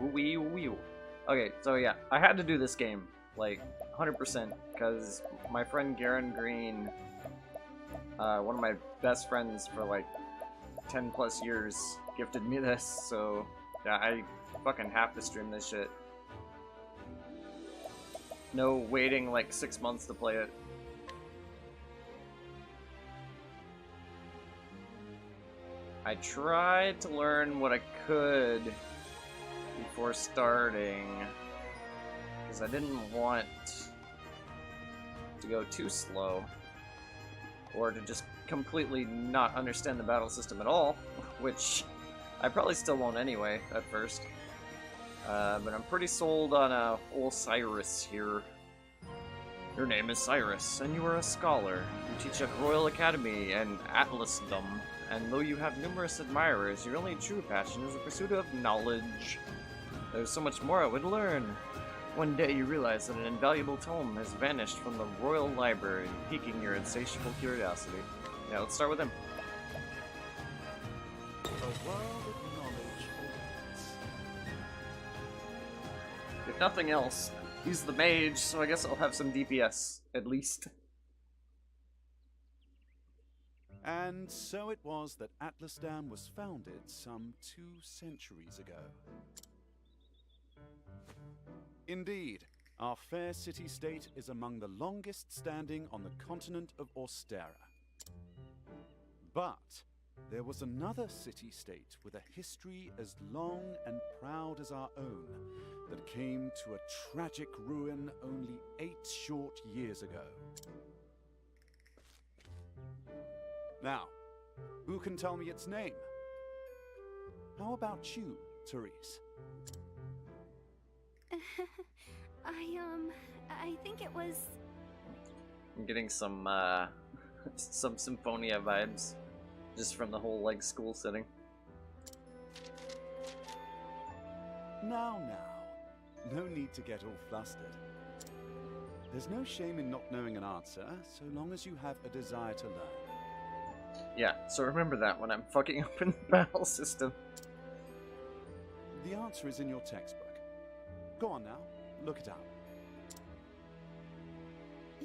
wee. Wee wee. Okay, so yeah, I had to do this game, like, 100%, because my friend Garyn Greene, one of my best friends for like 10 plus years, gifted me this, so yeah, I fucking have to stream this shit. No waiting like 6 months to play it. I tried to learn what I could before starting, because I didn't want to go too slow, or to just completely not understand the battle system at all, which I probably still won't anyway at first. But I'm pretty sold on old Cyrus here. Your name is Cyrus, and you are a scholar. You teach at Royal Academy and Atlasdom, and though you have numerous admirers, your only true passion is the pursuit of knowledge. There's so much more I would learn. One day you realize that an invaluable tome has vanished from the Royal Library, piquing your insatiable curiosity. Yeah, let's start with him. A world of knowledge awaits. If nothing else, he's the mage, so I guess I'll have some DPS, at least. And so it was that Atlasdam was founded some 2 centuries ago. Indeed, our fair city-state is among the longest standing on the continent of Austera. But there was another city-state with a history as long and proud as our own that came to a tragic ruin only 8 short years ago. Now, who can tell me its name? How about you, Cyrus? I think it was... I'm getting some Symphonia vibes, just from the whole, like, school setting. Now, no need to get all flustered. There's no shame in not knowing an answer, so long as you have a desire to learn. Yeah, so remember that when I'm fucking up in the battle system. The answer is in your textbook. Go on now, look it up.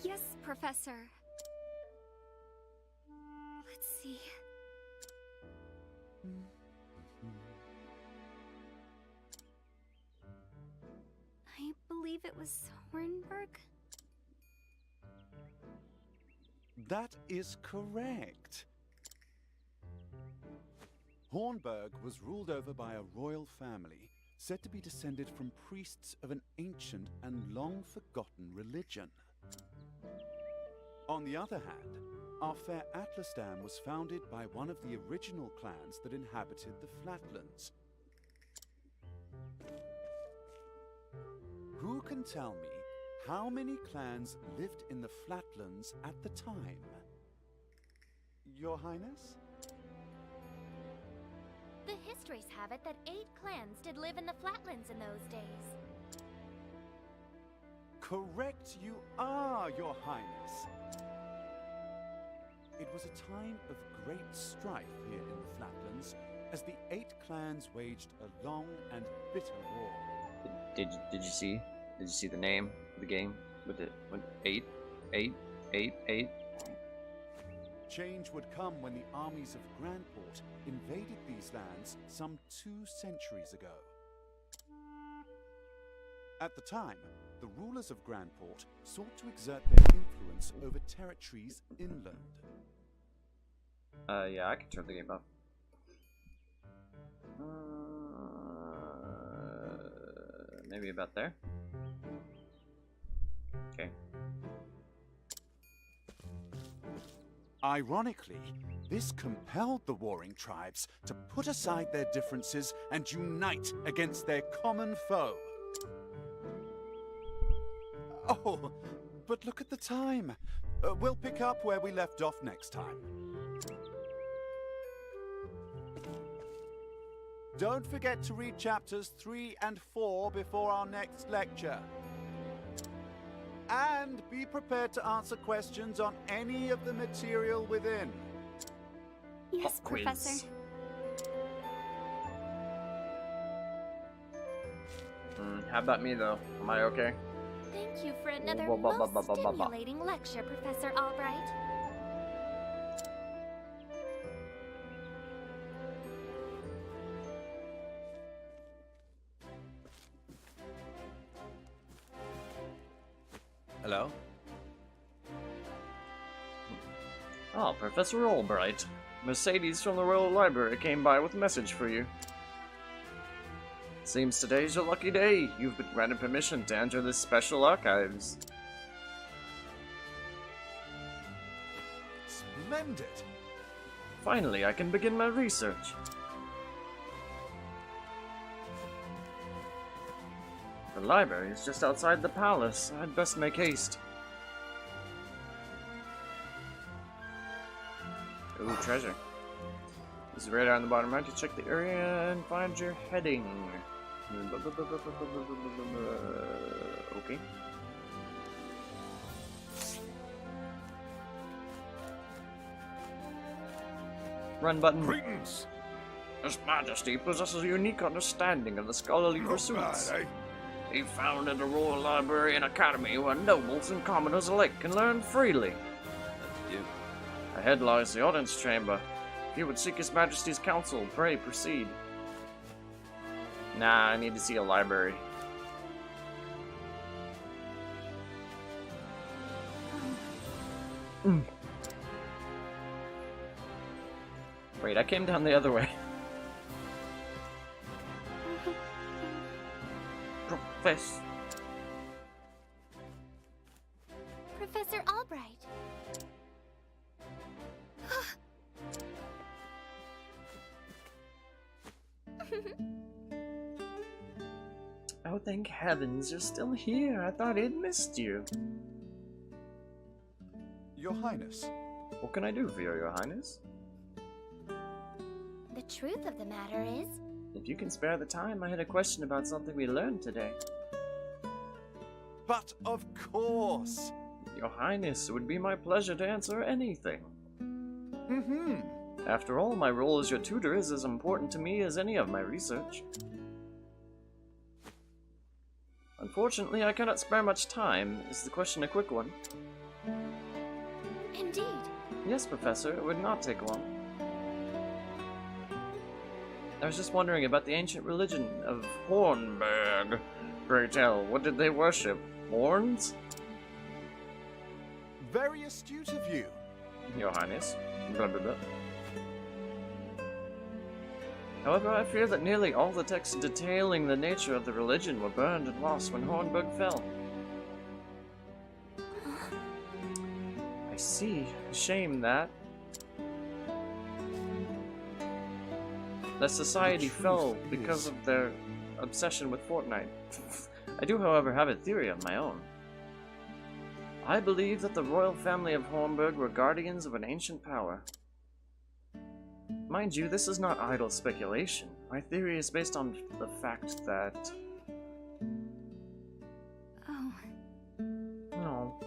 Yes, Professor. Let's see. I believe it was Hornburg. That is correct. Hornburg was ruled over by a royal family, said to be descended from priests of an ancient and long-forgotten religion. On the other hand, our fair Atlasdam was founded by one of the original clans that inhabited the Flatlands. Who can tell me how many clans lived in the Flatlands at the time? Your Highness? The histories have it that 8 clans did live in the Flatlands in those days. Correct you are, Your Highness. It was a time of great strife here in the Flatlands, as the 8 clans waged a long and bitter war. Did you see the name of the game with it? With 8? Change would come when the armies of Grandport invaded these lands some 2 centuries ago. At the time, the rulers of Grandport sought to exert their influence over territories inland. Yeah, I can turn the game up. Maybe about there? Okay. Ironically, this compelled the warring tribes to put aside their differences and unite against their common foe. Oh, but look at the time. We'll pick up where we left off next time. Don't forget to read chapters 3 and 4 before our next lecture. And be prepared to answer questions on any of the material within. Yes, Pop quiz. Professor. How about me, though? Am I okay? Thank you for another Ba- ba- ba- most ba- ba- ba- ba. stimulating lecture, Professor Albright. Hello? Ah, Professor Albright. Mercedes from the Royal Library came by with a message for you. Seems today's your lucky day. You've been granted permission to enter the special archives. Splendid! Finally, I can begin my research. The library is just outside the palace. I'd best make haste. Ooh, treasure. Use the radar on the bottom right to check the area and find your heading. Okay. Run button. Greetings! His Majesty possesses a unique understanding of the scholarly pursuits. He founded a royal library and academy where nobles and commoners alike can learn freely. Ahead lies the audience chamber. If you would seek His Majesty's counsel, pray proceed. Nah, I need to see a library. Wait, I came down the other way. Professor. Professor Albright. Oh, thank heavens, you're still here. I thought I'd missed you. Your Highness. What can I do for you, Your Highness? The truth of the matter is, If you can spare the time, I had a question about something we learned today. But of course! Your Highness, it would be my pleasure to answer anything. Mm-hmm. After all, my role as your tutor is as important to me as any of my research. Unfortunately, I cannot spare much time. Is the question a quick one? indeed, Yes, Professor, it would not take long. I was just wondering about the ancient religion of Hornburg. Pray tell, what did they worship? Horns? Very astute of you. Your Highness. Blah, blah, blah. However, I fear that nearly all the texts detailing the nature of the religion were burned and lost when Hornburg fell. I see. A shame that. That society fell because of their obsession with Fortnite. I do, however, have a theory of my own. I believe that the royal family of Hornburg were guardians of an ancient power. Mind you, this is not idle speculation. My theory is based on the fact that... Oh, No.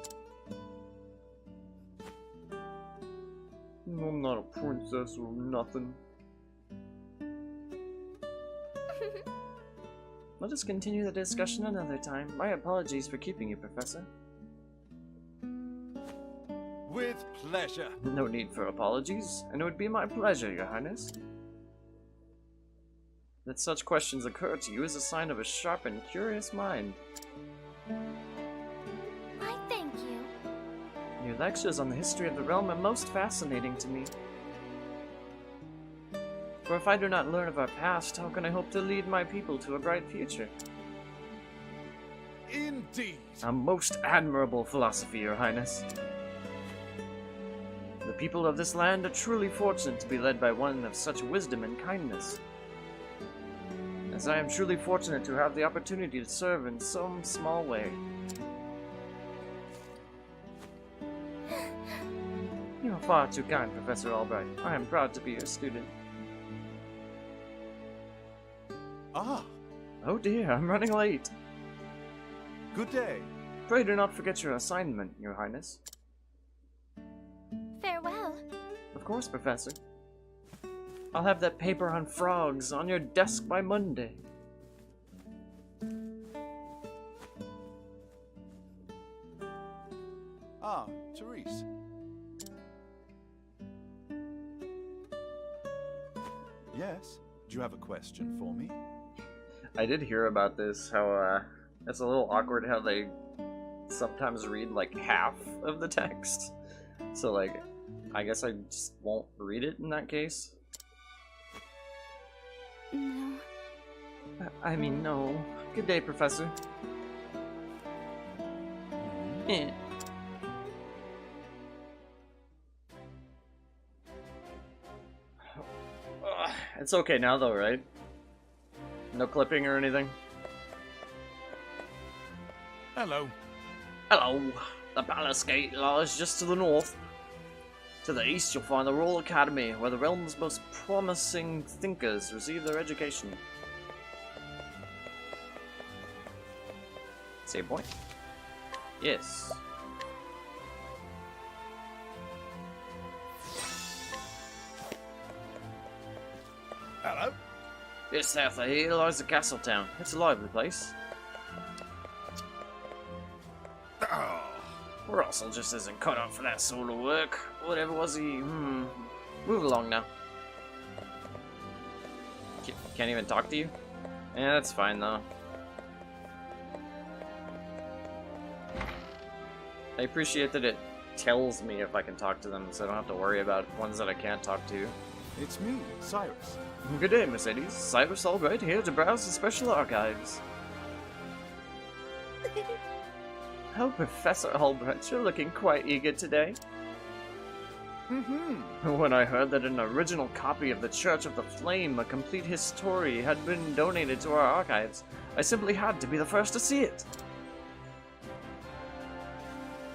I'm not a princess or nothing. Let us continue the discussion another time. My apologies for keeping you, Professor. With pleasure. No need for apologies, and it would be my pleasure, Your Highness. That such questions occur to you is a sign of a sharp and curious mind. why thank you. Your lectures on the history of the realm are most fascinating to me. For if I do not learn of our past, how can I hope to lead my people to a bright future? Indeed. A most admirable philosophy, Your Highness. The people of this land are truly fortunate to be led by one of such wisdom and kindness. As I am truly fortunate to have the opportunity to serve in some small way. You are far too kind, Professor Albright. I am proud to be your student. Ah, Oh dear, I'm running late. good day. Pray do not forget your assignment, Your Highness. Farewell. Of course, Professor. I'll have that paper on frogs on your desk by Monday. Ah, Cyrus. Yes? Do you have a question for me? I did hear about this, how, it's a little awkward how they sometimes read, like, half of the text. So, like, I guess I just won't read it in that case. No. I mean, no. Good day, Professor. Eh. It's okay now, though, right? No clipping or anything? Hello. Hello. The Palace Gate lies just to the north. To the east, you'll find the Royal Academy, where the realm's most promising thinkers receive their education. Save point? Yes. Hello. Just south of here lies the castle town. It's a lively place. Oh. Russell just isn't cut out for that sort of work. Whatever was he? Move along now. Can't even talk to you? Yeah, that's fine though. I appreciate that it tells me if I can talk to them, so I don't have to worry about ones that I can't talk to. It's me, Cyrus. Good day, Mercedes. Cyrus Albright here to browse the special archives. Oh, Professor Albright, you're looking quite eager today. When I heard that an original copy of the Church of the Flame, a complete history, had been donated to our archives, I simply had to be the first to see it.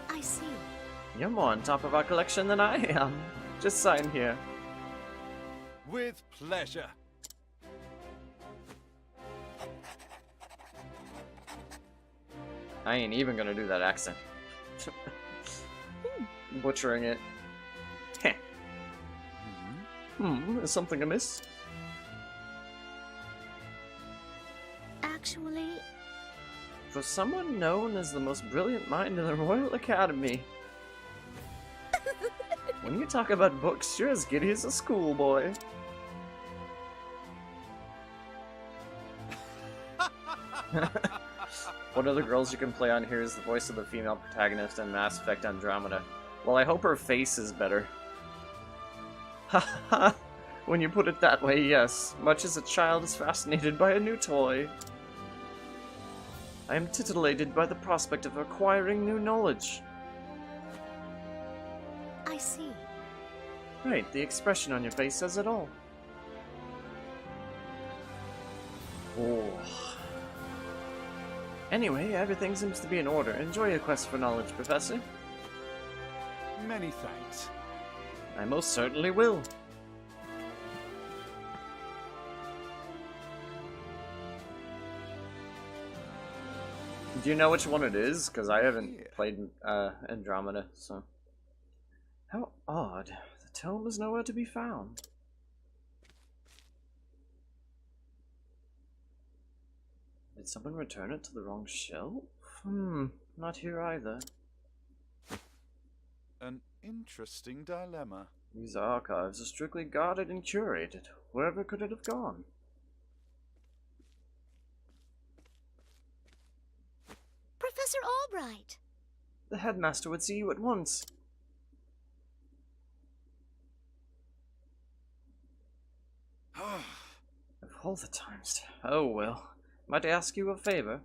I see. You're more on top of our collection than I am. Just sign here. With pleasure. I ain't even gonna do that accent. Butchering it. Heh. Is something amiss? Actually, For someone known as the most brilliant mind in the Royal Academy. When you talk about books, you're as giddy as a schoolboy. One of the girls you can play on here is the voice of the female protagonist in Mass Effect Andromeda. Well, I hope her face is better. Haha, when you put it that way, yes. Much as a child is fascinated by a new toy. I am titillated by the prospect of acquiring new knowledge. I see. Right, the expression on your face says it all. Oh. Anyway, everything seems to be in order. Enjoy your quest for knowledge, Professor. Many thanks. I most certainly will. Do you know which one it is? Because I haven't played Andromeda, so... How odd. The tome is nowhere to be found. Did someone return it to the wrong shelf? Not here either. An interesting dilemma. These archives are strictly guarded and curated. Wherever could it have gone? Professor Albright! The headmaster would see you at once. Of all the times. Oh well. Might I ask you a favor?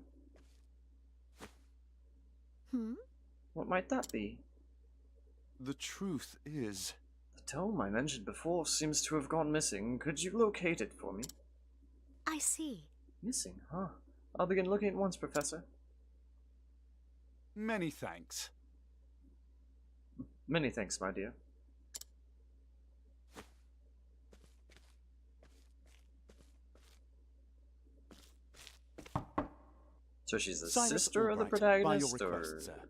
What might that be? The truth is... The tome I mentioned before seems to have gone missing. Could you locate it for me? I see. Missing, huh? I'll begin looking at once, Professor. Many thanks. Many thanks, my dear. So she's the Cyrus sister of the Albright, protagonist, by your request, or... sir.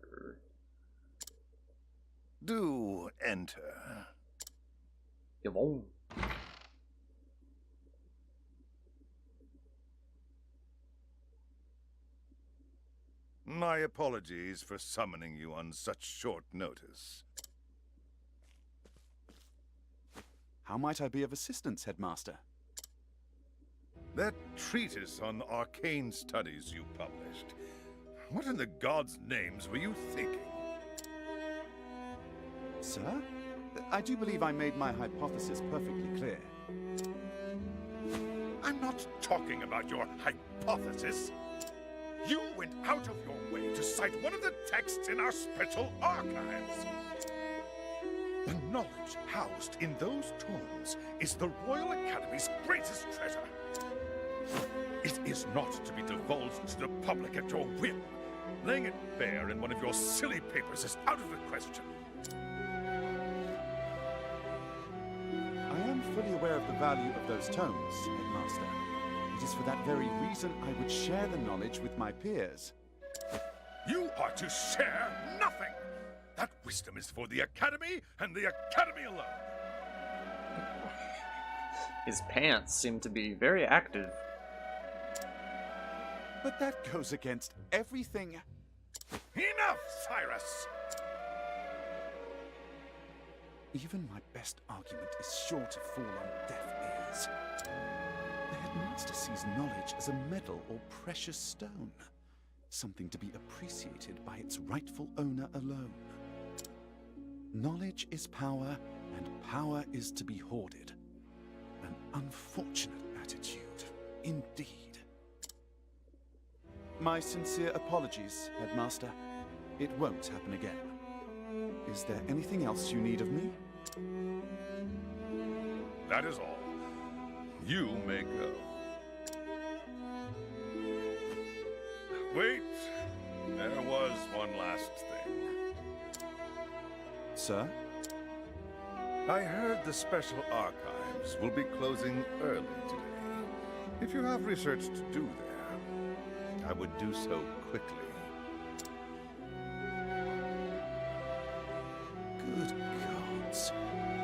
Do enter. You won't. My apologies for summoning you on such short notice. How might I be of assistance, Headmaster? That treatise on arcane studies you published. What in the gods' names were you thinking? Sir? I do believe I made my hypothesis perfectly clear. I'm not talking about your hypothesis. You went out of your way to cite one of the texts in our special archives. The knowledge housed in those tomes is the Royal Academy's greatest treasure. It is not to be divulged to the public at your whim. Laying it bare in one of your silly papers is out of the question. I am fully aware of the value of those tomes, Headmaster. It is for that very reason I would share the knowledge with my peers. You are to share nothing! That wisdom is for the Academy and the Academy alone. His pants seem to be very active. But that goes against everything. Enough, Cyrus! Even my best argument is sure to fall on deaf ears. The Headmaster sees knowledge as a medal or precious stone, something to be appreciated by its rightful owner alone. Knowledge is power, and power is to be hoarded. An unfortunate attitude, indeed. My sincere apologies, Headmaster. It won't happen again. Is there anything else you need of me? That is all. You may go. Wait, there was one last thing. Sir? I heard the special archives will be closing early today. If you have research to do there, I would do so quickly. Good gods.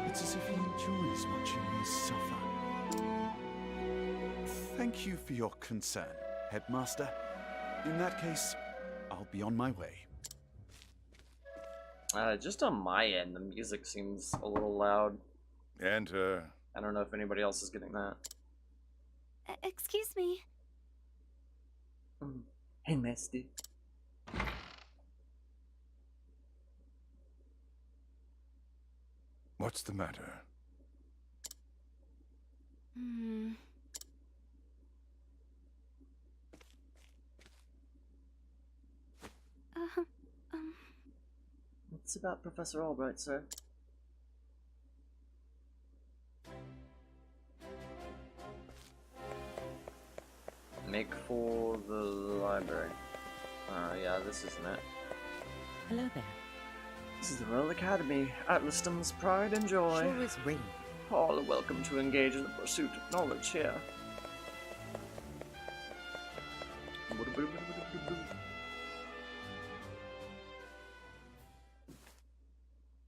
It's as if he enjoys watching me suffer. Thank you for your concern, Headmaster. In that case, I'll be on my way. Just on my end, the music seems a little loud. Enter. I don't know if anybody else is getting that. Excuse me. Hey, Master. What's the matter? What's about Professor Albright, sir? Make for the library. Yeah, this isn't it. Hello there. This is the Royal Academy, Atlasdom's pride and joy. Sure is ring. All are welcome to engage in the pursuit of knowledge here.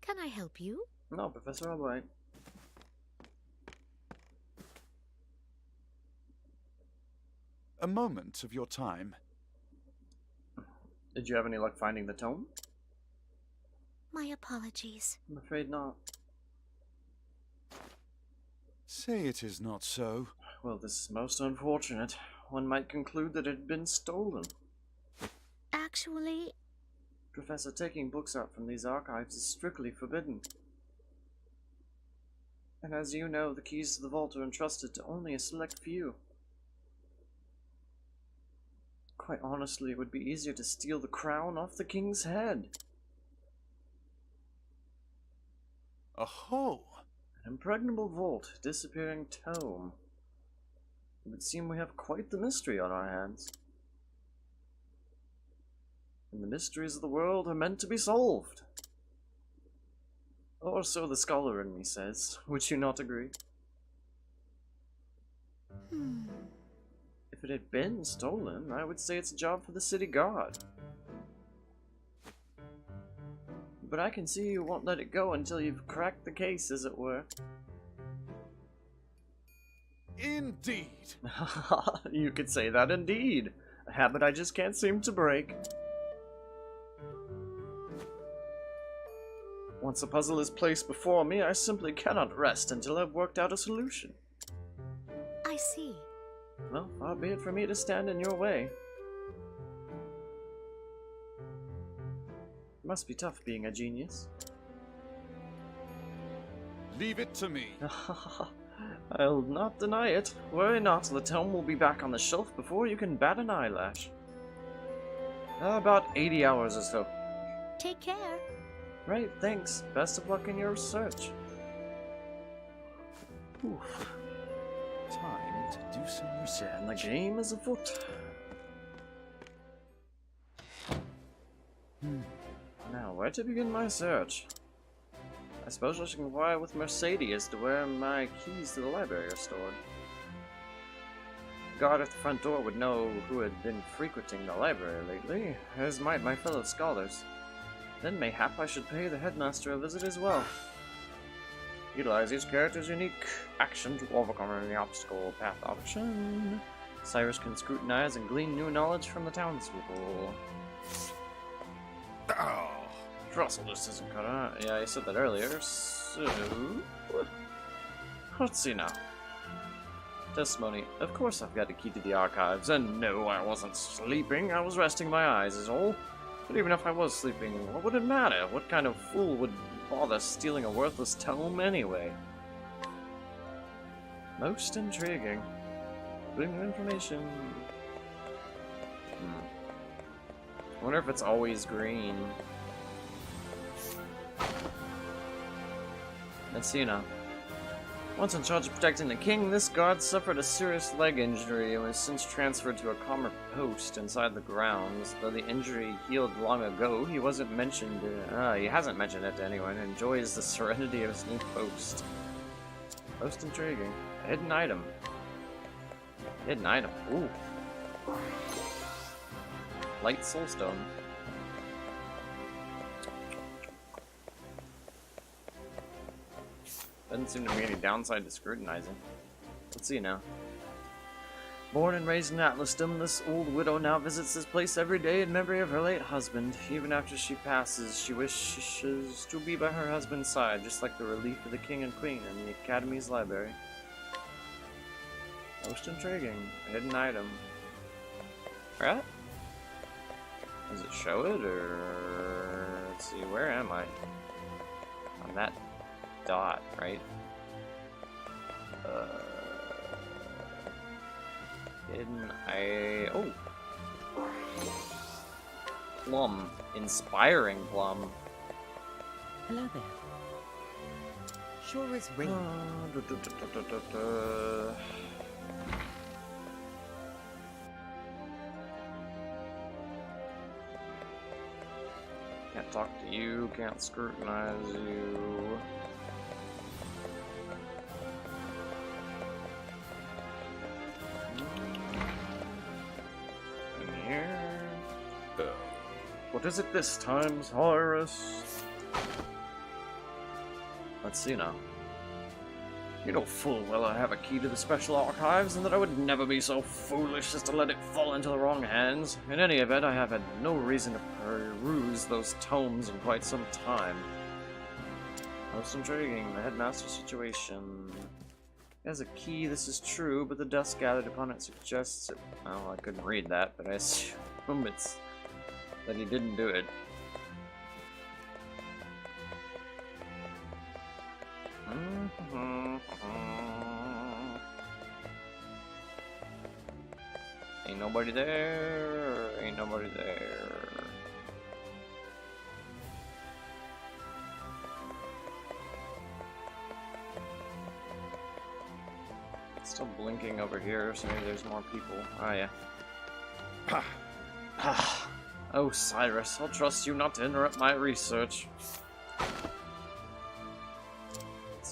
Can I help you? No, Professor Albright. A moment of your time. Did you have any luck finding the tome? My apologies. I'm afraid not. Say it is not so. Well, this is most unfortunate. One might conclude that it had been stolen. Actually, Professor, taking books out from these archives is strictly forbidden. And as you know, the keys to the vault are entrusted to only a select few. Quite honestly, it would be easier to steal the crown off the king's head. Aho! An impregnable vault, disappearing tome. It would seem we have quite the mystery on our hands. And the mysteries of the world are meant to be solved. Or so the scholar in me says. Would you not agree? If it had been stolen, I would say it's a job for the city guard. But I can see you won't let it go until you've cracked the case, as it were. Indeed! You could say that indeed. A habit I just can't seem to break. Once a puzzle is placed before me, I simply cannot rest until I've worked out a solution. I see. Well, far be it for me to stand in your way. It must be tough being a genius. Leave it to me. I'll not deny it. Worry not, the tome will be back on the shelf before you can bat an eyelash. About 80 hours or so. Take care. Right, thanks. Best of luck in your research. Oof. Time to do some research. And the game is afoot. Now, where to begin my search? I suppose I should inquire with Mercedes as to where my keys to the library are stored. The guard at the front door would know who had been frequenting the library lately, as might my fellow scholars. Then mayhap I should pay the headmaster a visit as well. Utilize each character's unique action to overcome any obstacle path option. Cyrus can scrutinize and glean new knowledge from the townspeople. Oh. Russell just isn't cut out. Yeah, I said that earlier, so... Let's see now. Testimony. Of course I've got a key to the archives, and no, I wasn't sleeping. I was resting my eyes is all. But even if I was sleeping, what would it matter? What kind of fool would bother stealing a worthless tome anyway? Most intriguing. Bring new information. I wonder if it's always green. Let's see now. Once in charge of protecting the king, this guard suffered a serious leg injury and was since transferred to a calmer post inside the grounds. Though the injury healed long ago, he hasn't mentioned it to anyone and enjoys the serenity of his new post. Most intriguing. A hidden item. Hidden item. Ooh. Light soulstone. Doesn't seem to be any downside to scrutinizing. Let's see now. Born and raised in Atlasdom, this old widow now visits this place every day in memory of her late husband. Even after she passes, she wishes to be by her husband's side, just like the relief of the king and queen in the Academy's library. Most intriguing. A hidden item. Right? Does it show it, or... Let's see, where am I? On that dot, right? Hidden oh! Plum. Inspiring plum. Hello there. Sure is ring. Can't talk to you, can't scrutinize you. In here. What is it this time, Cyrus? Let's see now. You know full well I have a key to the special archives, and that I would never be so foolish as to let it fall into the wrong hands. In any event, I have had no reason to peruse those tomes in quite some time. Most intriguing, the headmaster situation. It has a key, this is true, but the dust gathered upon it suggests it... Well, I couldn't read that, but I assume it's... that he didn't do it. Ain't nobody there, ain't nobody there. It's still blinking over here, so maybe there's more people. Oh yeah. Oh, Cyrus, I'll trust you not to interrupt my research.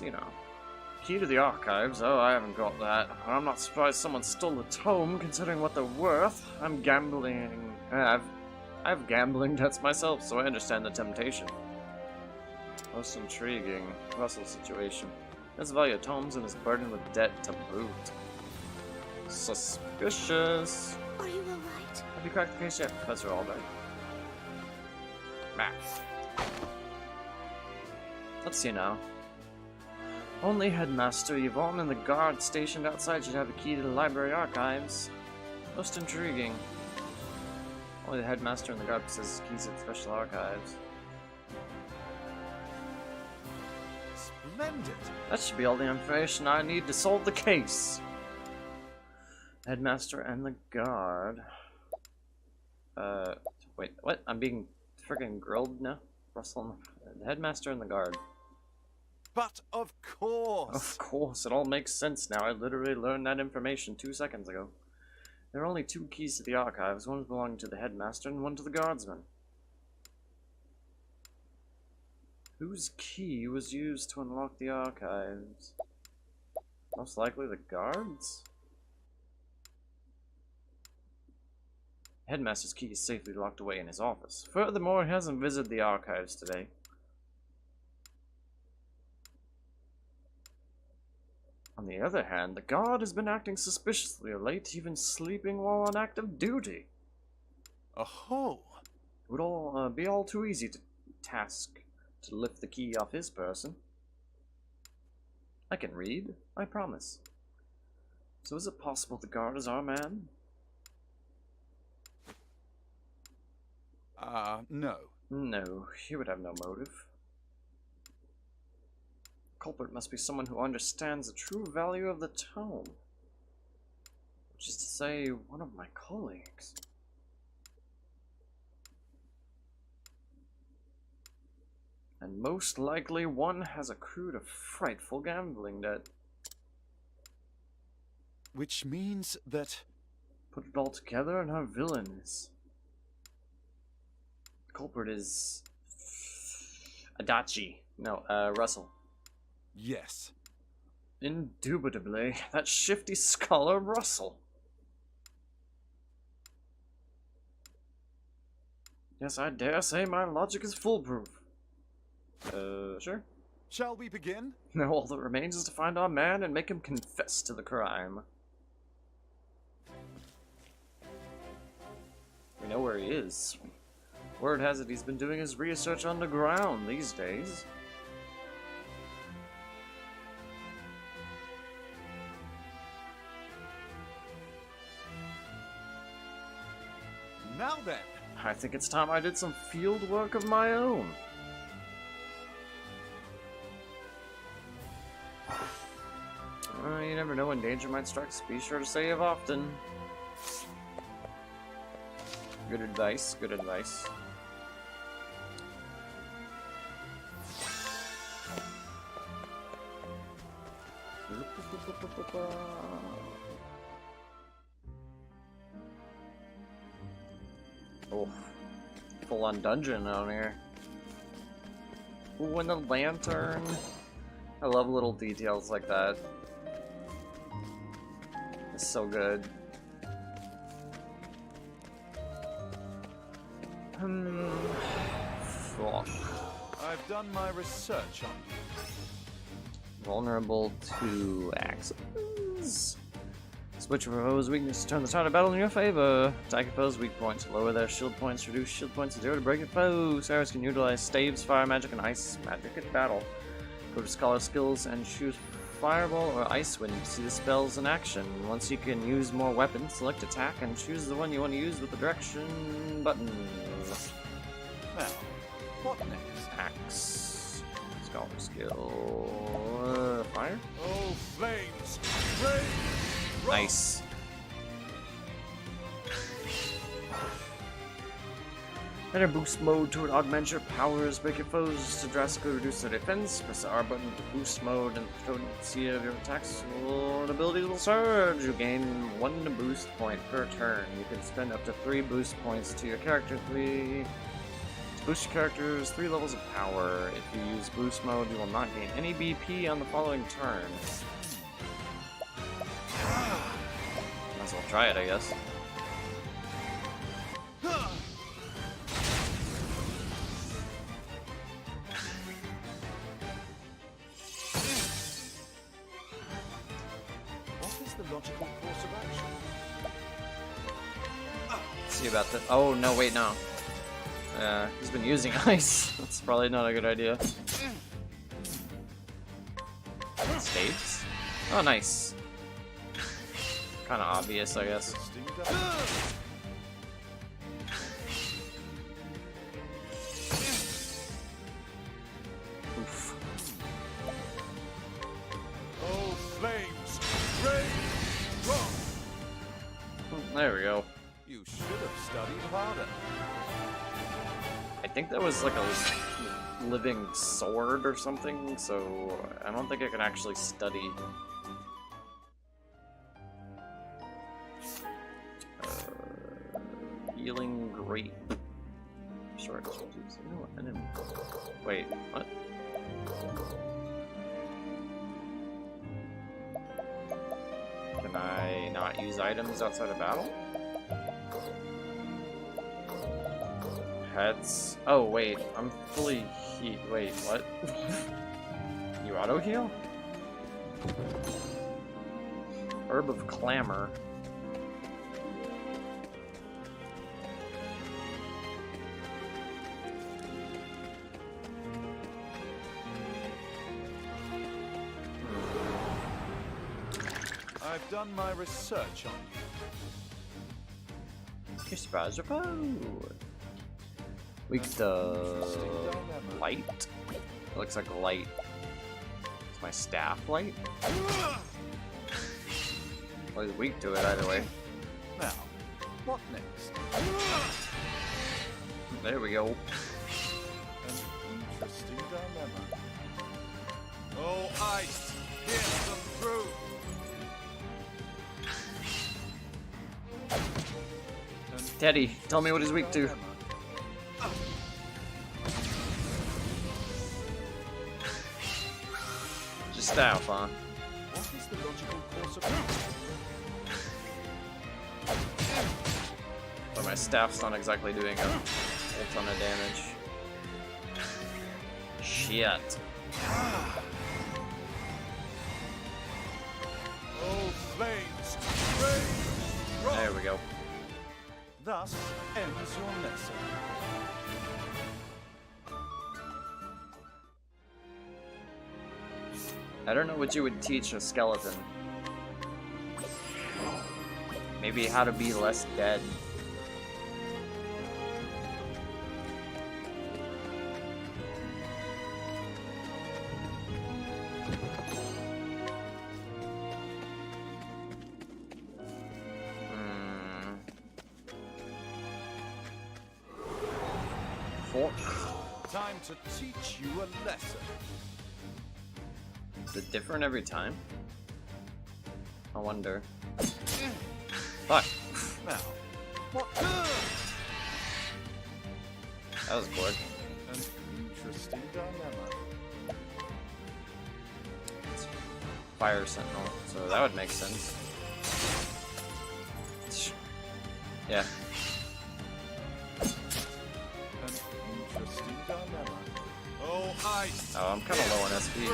You know, key to the archives. Oh, I haven't got that. I'm not surprised someone stole the tome, considering what they're worth. I'm gambling. I've gambling debts myself, so I understand the temptation. Most intriguing. Russell's situation. His value of tomes and is burdened with debt to boot. Suspicious. Are you alright? Have you cracked the case yet, Professor Albright? Max. Let's see now. Only Headmaster Yvonne and the guard stationed outside should have a key to the library archives. Most intriguing. Only the Headmaster and the guard possess keys to the special archives. Splendid! That should be all the information I need to solve the case. Headmaster and the guard. Wait, what? I'm being friggin' grilled now? Russell, the Headmaster and the guard. But of course! Of course, it all makes sense now. I literally learned that information 2 seconds ago. There are only 2 keys to the archives, one belonging to the Headmaster and one to the guardsman. Whose key was used to unlock the archives? Most likely the guards? Headmaster's key is safely locked away in his office. Furthermore, he hasn't visited the archives today. On the other hand, the guard has been acting suspiciously of late, even sleeping while on active duty. Oh! It would all be all too easy to task to lift the key off his person. I can read, I promise. So is it possible the guard is our man? No. No, he would have no motive. Culprit must be someone who understands the true value of the tome. Which is to say, one of my colleagues. And most likely one has accrued a frightful gambling debt. Which means that... Put it all together and our villain is... Culprit is... Adachi. No, Russell. Yes. Indubitably, that shifty scholar Russell. Yes, I dare say my logic is foolproof. Sure? Shall we begin? Now all that remains is to find our man and make him confess to the crime. We know where he is. Word has it he's been doing his research underground these days. Now then. I think it's time I did some field work of my own. You never know when danger might strike, so be sure to save often. Good advice, good advice. Oh, full-on dungeon out here. Ooh, and the lantern. I love little details like that. It's so good. Fuck. I've done my research on you. Vulnerable to axes. Switch your foe's weakness to turn the tide of battle in your favor. Attack your foe's weak points, lower their shield points, reduce shield points to 0 to break your foe. Cyrus can utilize staves, fire magic, and ice magic at battle. Go to scholar skills and choose fireball or ice wind to see the spells in action. Once you can use more weapons, select attack and choose the one you want to use with the direction button. Now, what next? Axe. Scholar skill. Fire? Oh, flames! Flames! Nice. Enter boost mode to augment your powers, break your foes to drastically reduce their defense. Press the R button to boost mode, and the potency of your attacks or abilities will surge. You gain 1 boost point per turn. You can spend up to 3 boost points to your character. To boost your character's 3 levels of power. If you use boost mode, you will not gain any BP on the following turn. Might as well try it, I guess. Logical course of action. Let's see about that. Oh, no, wait, no. He's been using ice. That's probably not a good idea. Oh, nice. Kind of obvious, I guess. Interesting dilemma. Oof. Oh, flames! Rage! Drop! There we go. You should have studied harder. I think that was like a living sword or something, so I don't think I can actually study. Healing grape. Short. No enemy. Wait, what? Can I not use items outside of battle? Pets. Oh wait, I'm fully wait, what? You auto heal? Herb of Clamor. I've done my research on you. Weak to light? Looks like light. Is my staff light? Well, he's weak to it either way. Now, what next? There we go. An interesting dilemma. Oh, ice! Pierce them through! Teddy, tell me what he's weak to. Just staff, huh? What is the logical course of action? But my staff's not exactly doing a whole ton of damage. Shit. Oh, flames! Rage! Drop! There we go. Thus ends your lesson. I don't know what you would teach a skeleton. Maybe how to be less dead. Time to teach you a lesson. Is it different every time? I wonder. Fuck. Now, what? That was quick. An interesting dilemma. Fire Sentinel, so that would make sense. Yeah. An interesting dilemma. Oh, ice! Oh, I'm kind of low on SP.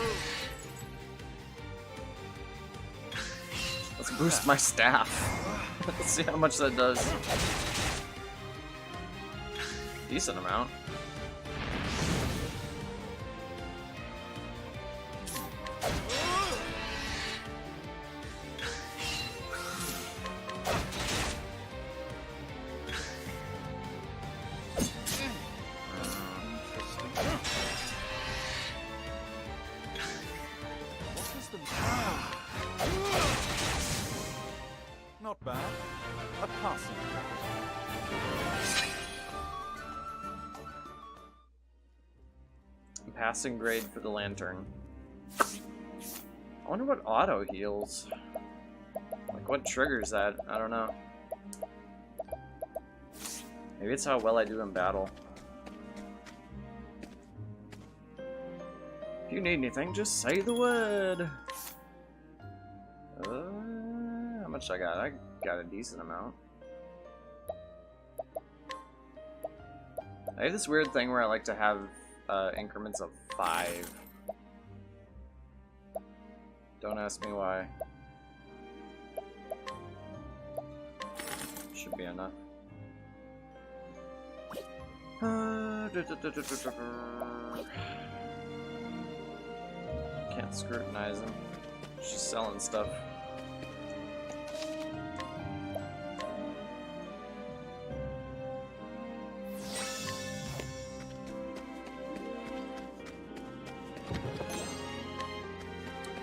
Let's boost my staff. Let's see how much that does. Decent amount. Not bad. A passing. Passing grade for the lantern. I wonder what auto heals. Like what triggers that? I don't know. Maybe it's how well I do in battle. If you need anything, just say the word. How much I got? I got a decent amount. I have this weird thing where I like to have increments of 5. Don't ask me why. Should be enough. Can't scrutinize them. She's selling stuff.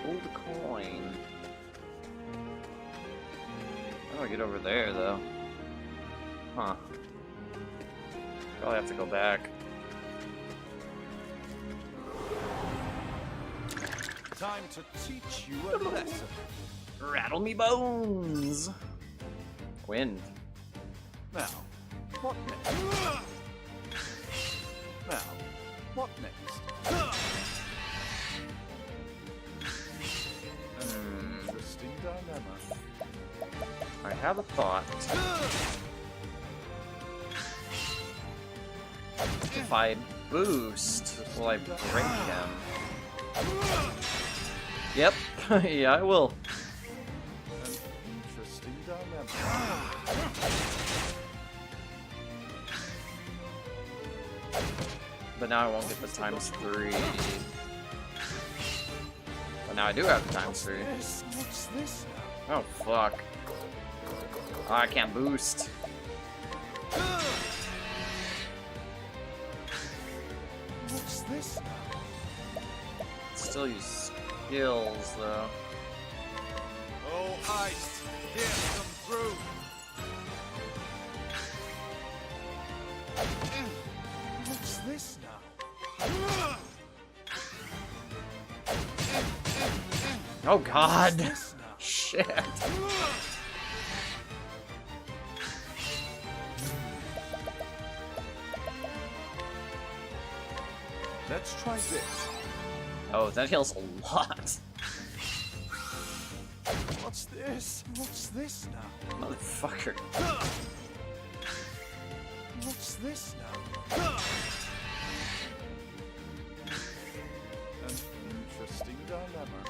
Gold coin. How do I get over there, though? Huh. Probably have to go back. Time to teach you a lesson. Rattle me bones! Wind. Now, what next? Now, what next? An interesting dilemma. I have a thought. If I boost, will I break him? Yep. Yeah, I will. An interesting dilemma. But now I won't get the ×3. But now I do have the ×3. What's this now? Oh, fuck. Oh, I can't boost. What's this now? Still use skills, though. Oh, ice, here's come through. What's this now? Oh, God. This now? Shit. Let's try this. Oh, that heals a lot. What's this? What's this now? Motherfucker. What's this now? An interesting dilemma.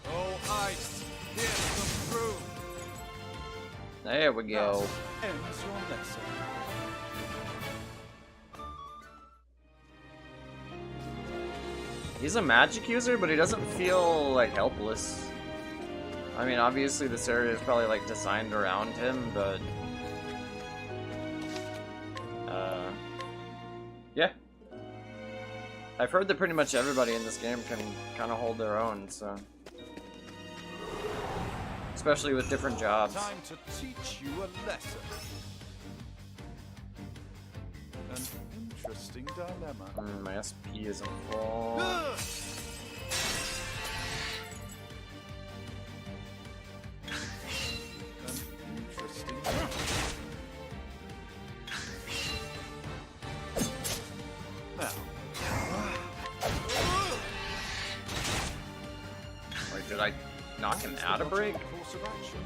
Oh, ice, here's come through. There we go. Ends your lesson. He's a magic user, but he doesn't feel, like, helpless. I mean, obviously this area is probably, like, designed around him, but... yeah. I've heard that pretty much everybody in this game can kind of hold their own, so... Especially with different jobs. Time to teach you a lesson. An interesting dilemma. My SP isn't full. An interesting now. Wait, did I knock him out of break? Course of action.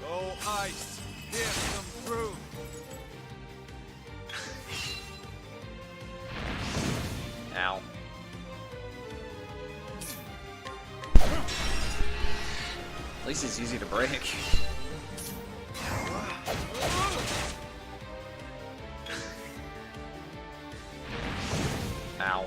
Oh, ice, here's come through. Ow. At least he's easy to break. Ow.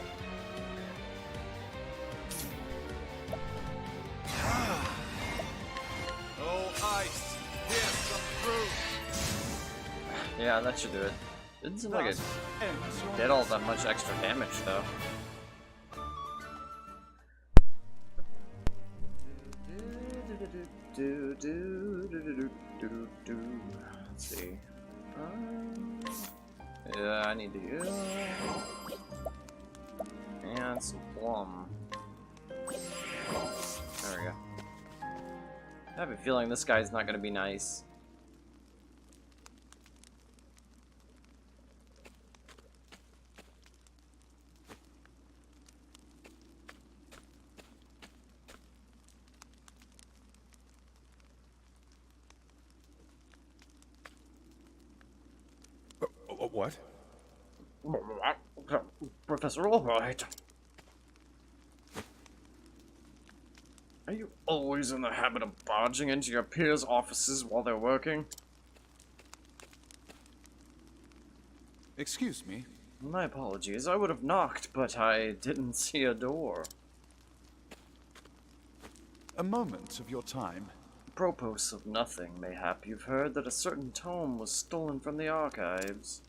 Oh, ice, here's come through. Yeah, that should do it. Didn't seem like it Ends your did all that much extra damage, though. Let's see. Yeah, I need to use. And some plum. There we go. I have a feeling this guy's not going to be nice. What? Professor Albright. Are you always in the habit of barging into your peers' offices while they're working? Excuse me. My apologies, I would have knocked, but I didn't see a door. A moment of your time. Apropos of nothing, mayhap you've heard that a certain tome was stolen from the archives.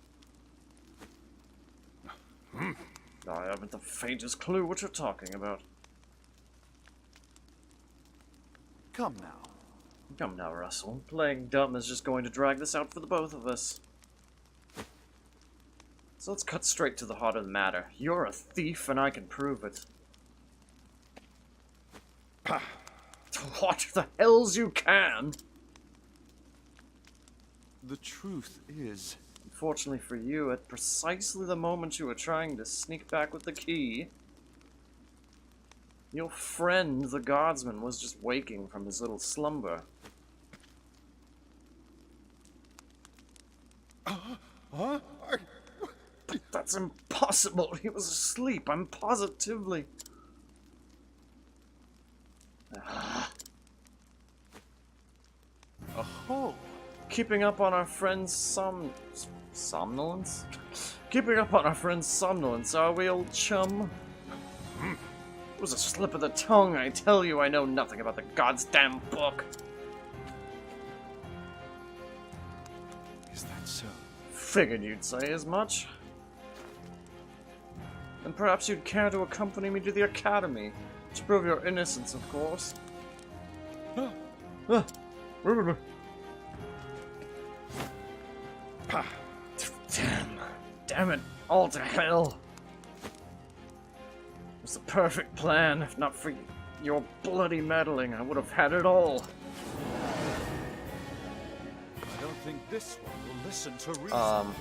I haven't the faintest clue what you're talking about. Come now. Come now, Russell. Playing dumb is just going to drag this out for the both of us. So let's cut straight to the heart of the matter. You're a thief, and I can prove it. What the hells you can? The truth is... Unfortunately for you, at precisely the moment you were trying to sneak back with the key, your friend, the guardsman, was just waking from his little slumber. Huh? But that's impossible. He was asleep. I'm positively... Oh, Keeping up on our friend's somnolence? Keeping up on our friend's somnolence, are we, old chum? It was a slip of the tongue, I tell you. I know nothing about the goddamn book. is that so? Figured you'd say as much. And perhaps you'd care to accompany me to the academy. To prove your innocence, of course. Damn it, all to hell. It was the perfect plan. If not for your bloody meddling, I would have had it all. I don't think this one will listen to reason.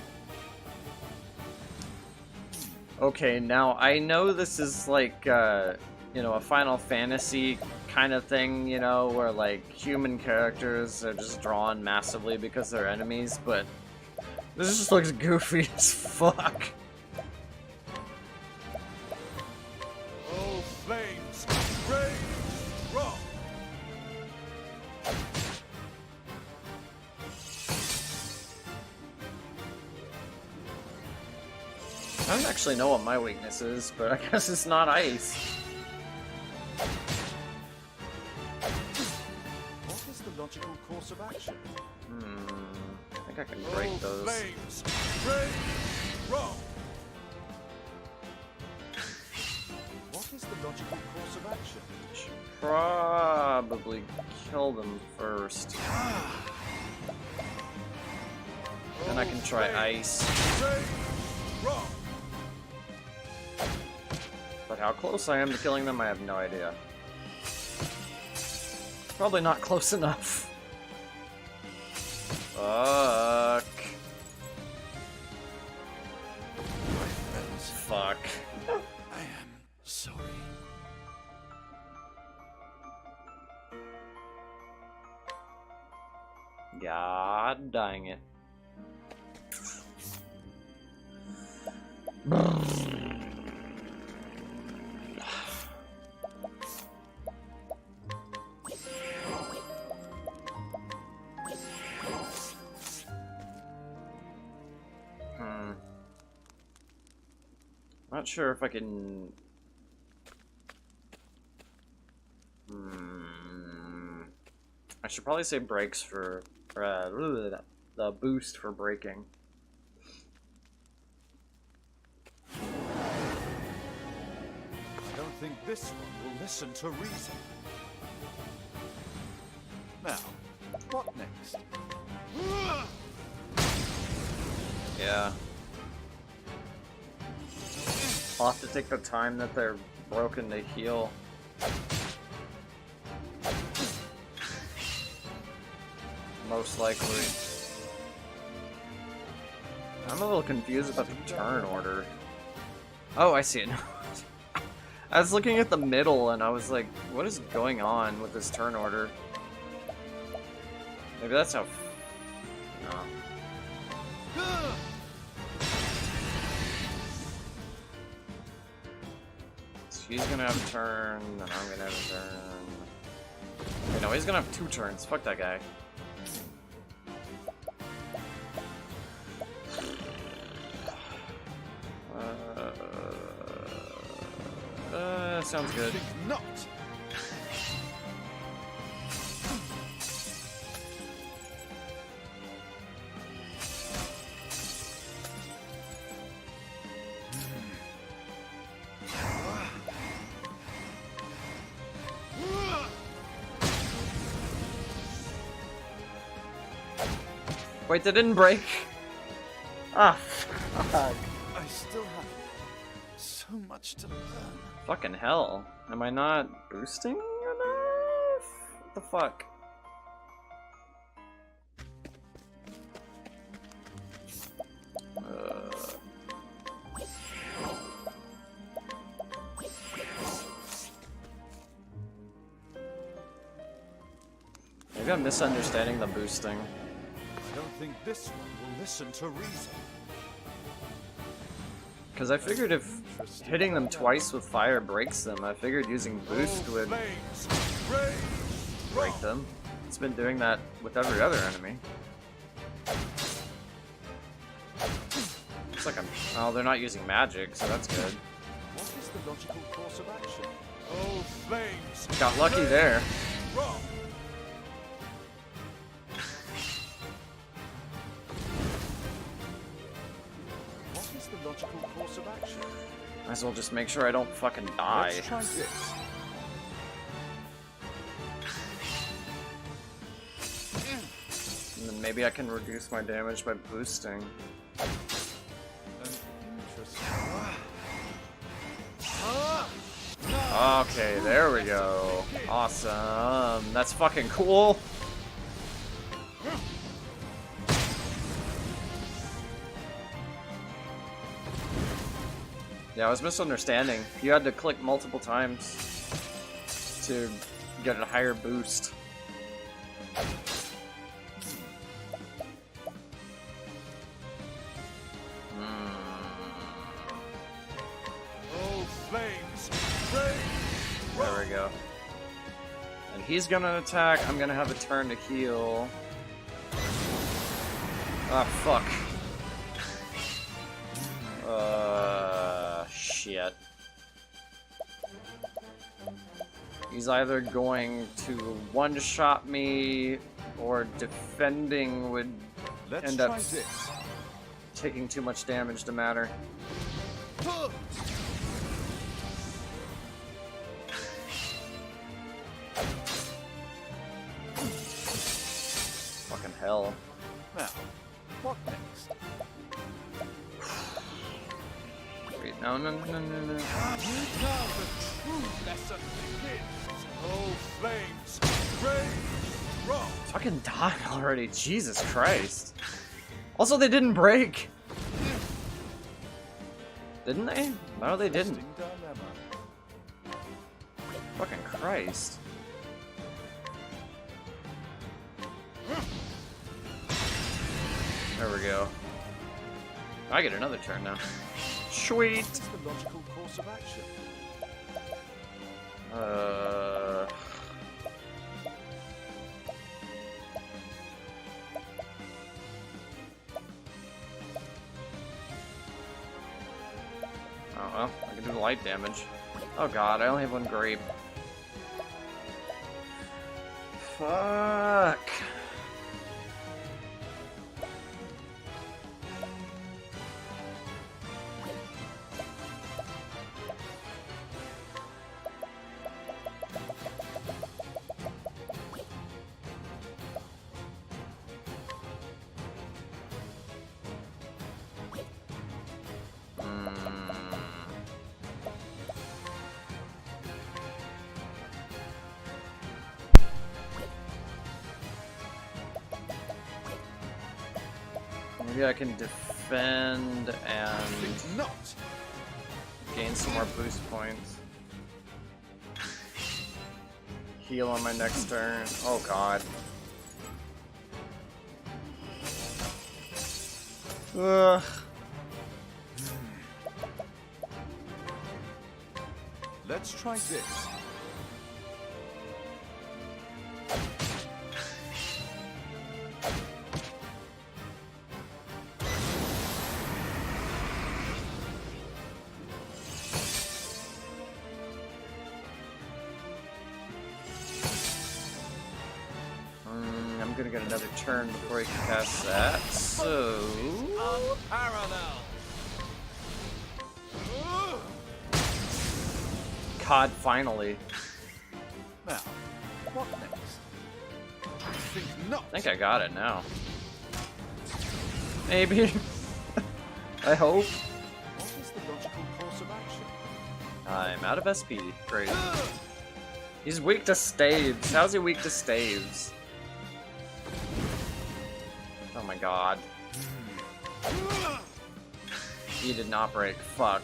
Okay, now I know this is like, you know, a Final Fantasy kind of thing, you know, where like human characters are just drawn massively because they're enemies, but this just looks goofy as fuck. Oh, flames, rage, wrong. I don't actually know what my weakness is, but I guess it's not ice. What is the logical course of action? I think I can break those. Flames, rage, wrong. What is the logical course of action? Should probably kill them first. Then I can try ice. Rage, wrong. But how close I am to killing them, I have no idea. Probably not close enough. Fuck. Fuck. I am sorry. God dang it. Not sure if I can... I should probably say brakes for... the boost for braking. I don't think this one will listen to reason. Now, what next? Yeah. I'll have to take the time that they're broken to heal. Most likely. I'm a little confused about the turn order. Oh, I see it now. I was looking at the middle and I was like, what is going on with this turn order? Maybe that's how... No. He's gonna have a turn, and I'm gonna have a turn. Wait, no, he's gonna have 2 turns. Fuck that guy. I Sounds good. think not. Wait, they didn't break. Ah, fuck. I still have so much to learn. Fucking hell. Am I not boosting enough? What the fuck? Maybe I'm misunderstanding the boosting. I don't think this one will listen to reason. Because I figured if hitting them twice with fire breaks them, I figured using boost would break them. It's been doing that with every other enemy. Looks like I'm... Oh, they're not using magic, so that's good. What is the logical course of action? Oh, flames! Got lucky there. Wrong. What is the logical course of action? Might as well just make sure I don't fucking die. Let's try this. And then maybe I can reduce my damage by boosting. Okay, there we go. Awesome. That's fucking cool. Yeah, I was misunderstanding. You had to click multiple times to get a higher boost. Oh, flames! There we go. And he's gonna attack. I'm gonna have a turn to heal. Ah, fuck. Shit. He's either going to one-shot me, or defending would end up taking too much damage to matter. Fucking hell. Now, what next? Wait, no. Now the true lesson begins. Oh, flames! Rage! Wrong! Fucking die already, Jesus Christ. Also, they didn't break. Didn't they? No, they didn't. Fucking Christ. There we go. I get another turn now. Sweet. What is the logical course of action? Oh well, I can do light damage. Oh god, I only have one grape. Fuck. Maybe I can defend and gain some more boost points. Heal on my next turn. Oh god. Ugh. Let's try this. I'm gonna get another turn before he can cast that, so... God, finally. Now, what next? I think not. I think I got it now. Maybe. I hope. What is the logical course of action? I'm out of SP. Great. He's weak to staves. How's he weak to staves? Oh my god. He did not break. Fuck.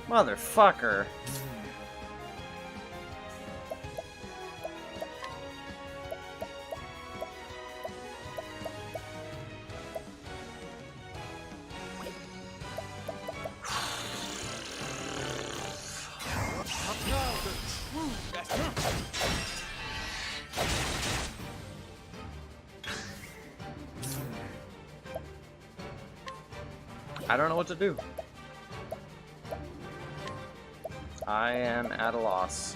Motherfucker. I don't know what to do. I am at a loss.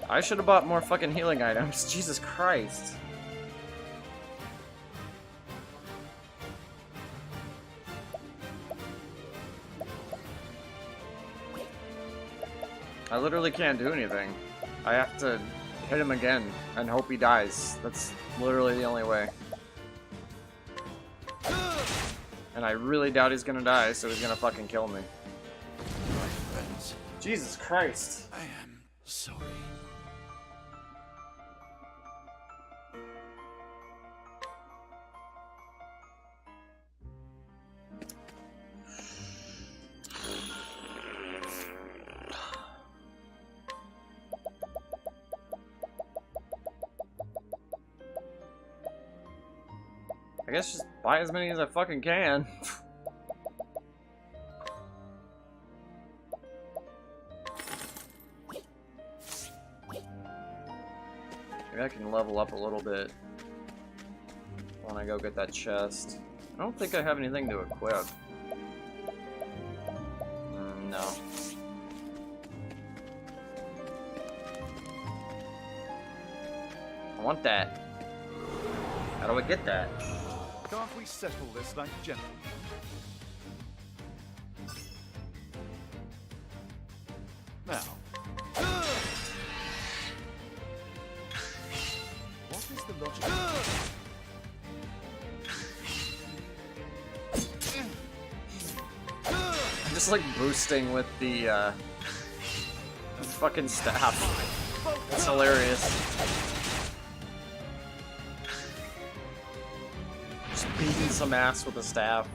I should have bought more fucking healing items. Jesus Christ. I literally can't do anything. I have to hit him again and hope he dies. That's literally the only way. And I really doubt he's gonna die, so he's gonna fucking kill me. My friends, Jesus Christ. I am sorry. I guess just buy as many as I fucking can. Maybe I can level up a little bit when I go get that chest. I don't think I have anything to equip. No. I want that. How do I get that? Can't we settle this like gentlemen? Now. What is the logic? I'm just like boosting with the fucking staff. It's hilarious. Just beating some ass with a staff.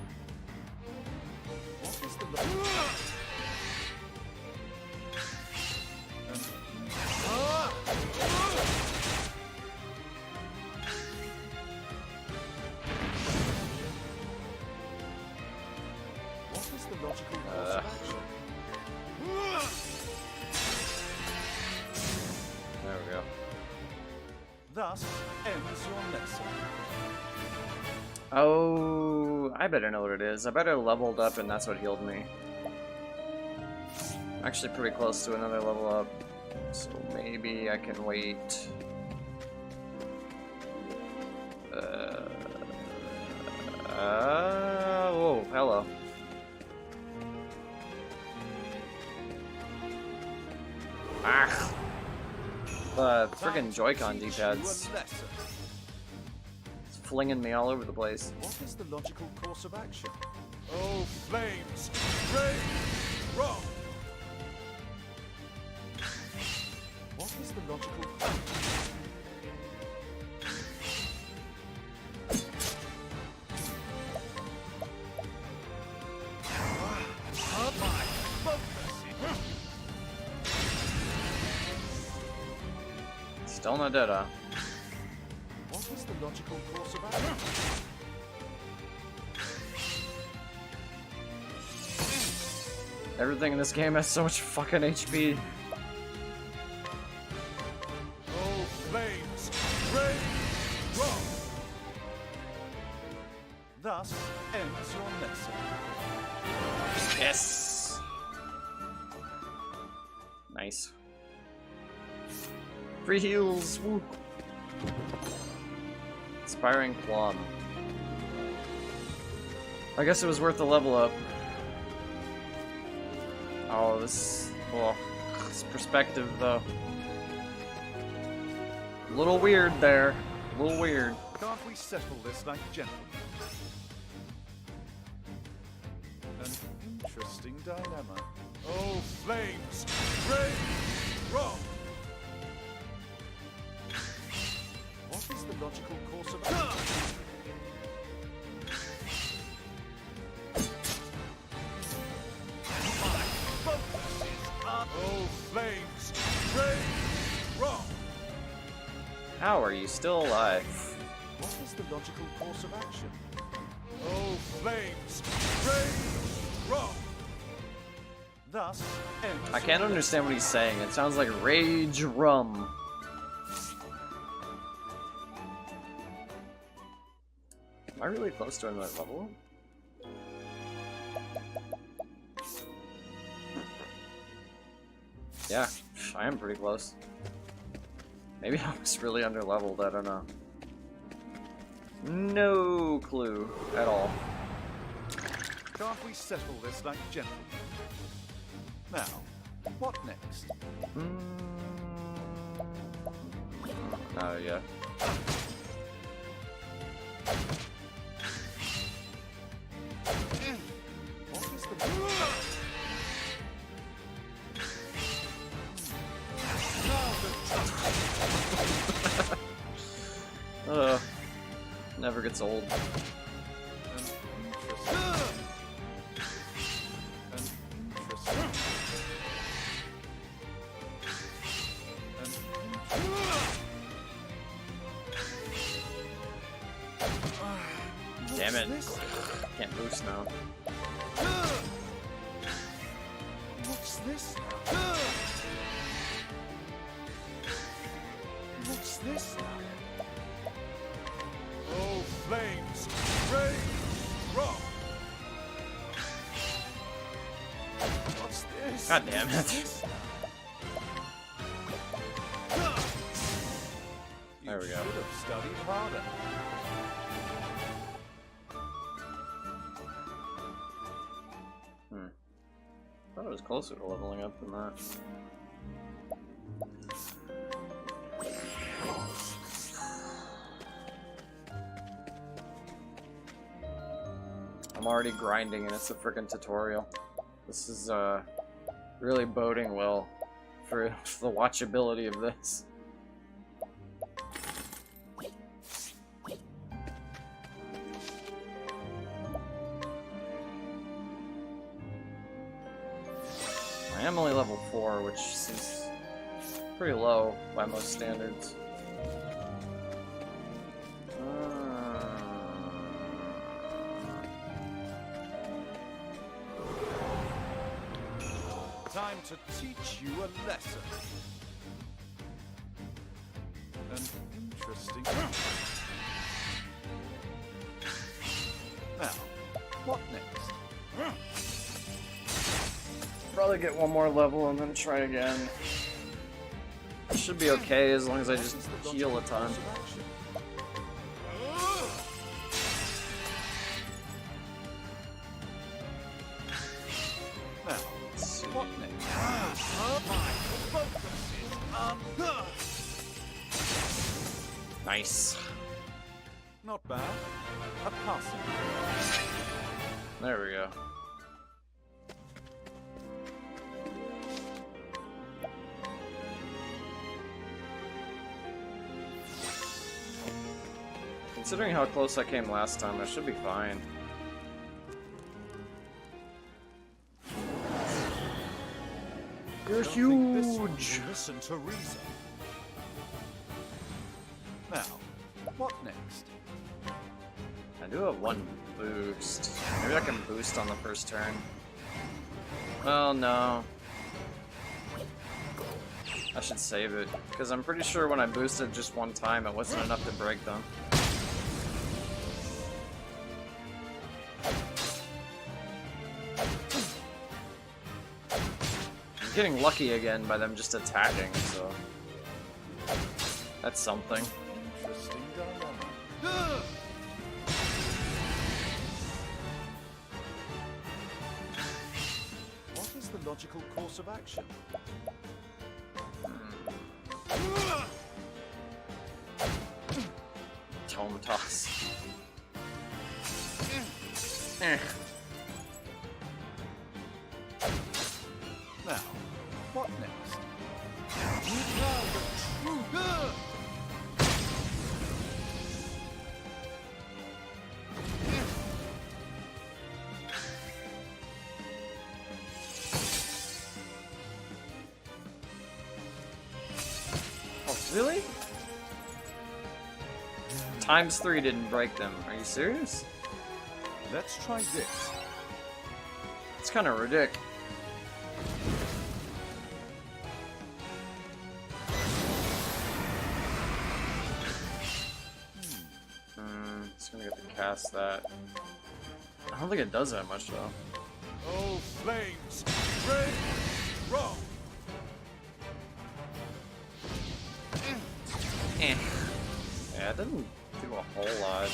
What is the logic? What is the logical course of action? There we go. Thus ends your lesson. Oh, I better know what it is. I better leveled up and that's what healed me. I'm actually pretty close to another level up, so maybe I can wait. Oh, hello. Ah! The friggin' Joy-Con D-pads. It's flinging me all over the place. What is the logical course of action? Oh, flames! Rage! Wrong! What is the logical... Still not dead, huh? What is the logical course of action? Everything in this game has so much fucking HP. Oh, flames! Rage! Wrong! Thus ends your lesson. Yes! Nice. Free heals! Woo! Inspiring Plum. I guess it was worth the level up. Oh, this perspective, though. A little weird there. A little weird. Can't we settle this like gentlemen? An interesting dilemma. Oh, flames! Rage! Wrong! What is the logical course of action? Oh, flames! Rage! Wrong! How are you still alive? What is the logical course of action? Oh, flames! Rage! Wrong! Thus ends. I can't understand what he's saying. It sounds like rage rum. Am I really close to another level? Yeah, I am pretty close. Maybe I was really under leveled, I don't know. No clue at all. Can't we settle this like gentlemen? Now, what next? Oh, yeah. What is the... Never gets old. Damn it. Can't boost now. What's this? What's this now? Oh, flames! Rage! Wrong! What's this? God damn it. There we go. You should have studied harder. I thought it was closer to leveling up than that. I'm already grinding and it's a freaking tutorial. This is really boding well for the watchability of this. I am only level 4, which is pretty low by most standards. Time to teach you a lesson. An interesting... Now, what next? Probably get one more level and then try again. It should be okay as long as I just heal a ton. Now, what next? Nice. Not bad. A passing. There we go. Considering how close I came last time, I should be fine. You're huge! Listen to reason. Now, what next? I do have one boost. Maybe I can boost on the first turn. Well, no. I should save it, because I'm pretty sure when I boosted just one time, it wasn't enough to break them. I'm getting lucky again by them just attacking, so that's something. Interesting dilemma. What is the logical course of action? tome toss. Eh. Now, what next? We've found the true good! Oh, really? ×3 didn't break them. Are you serious? Let's try this. It's kind of ridiculous. It's gonna get to cast that. I don't think it does that much though. Oh, flames! Rain! Wrong! Eh. Yeah, it didn't do a whole lot.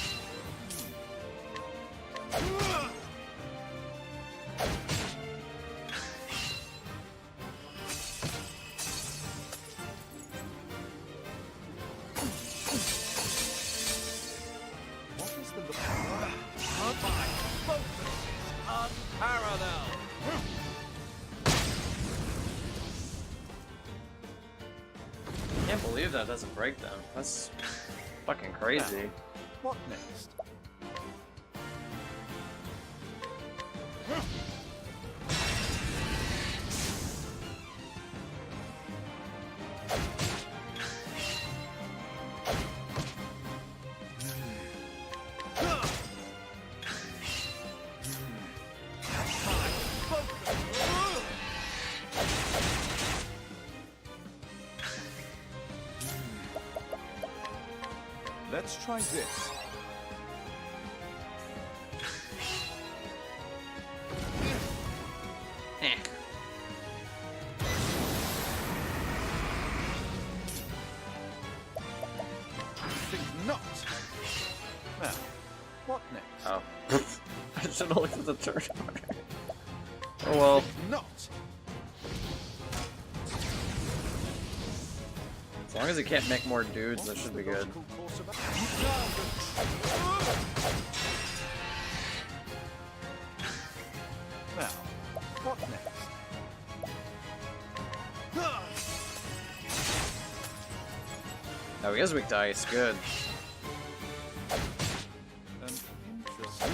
What is the look? My focus is unparalleled! Can't believe that doesn't break them. That's fucking crazy. What next? Let's try this. Eh. Think not. Now, what next? Oh. I should have looked at the third one. Oh well. Not. As long as he can't make more dudes, that should be good. Logical course of action? Now, what next? Oh, he has weak to ice. Good. An interesting.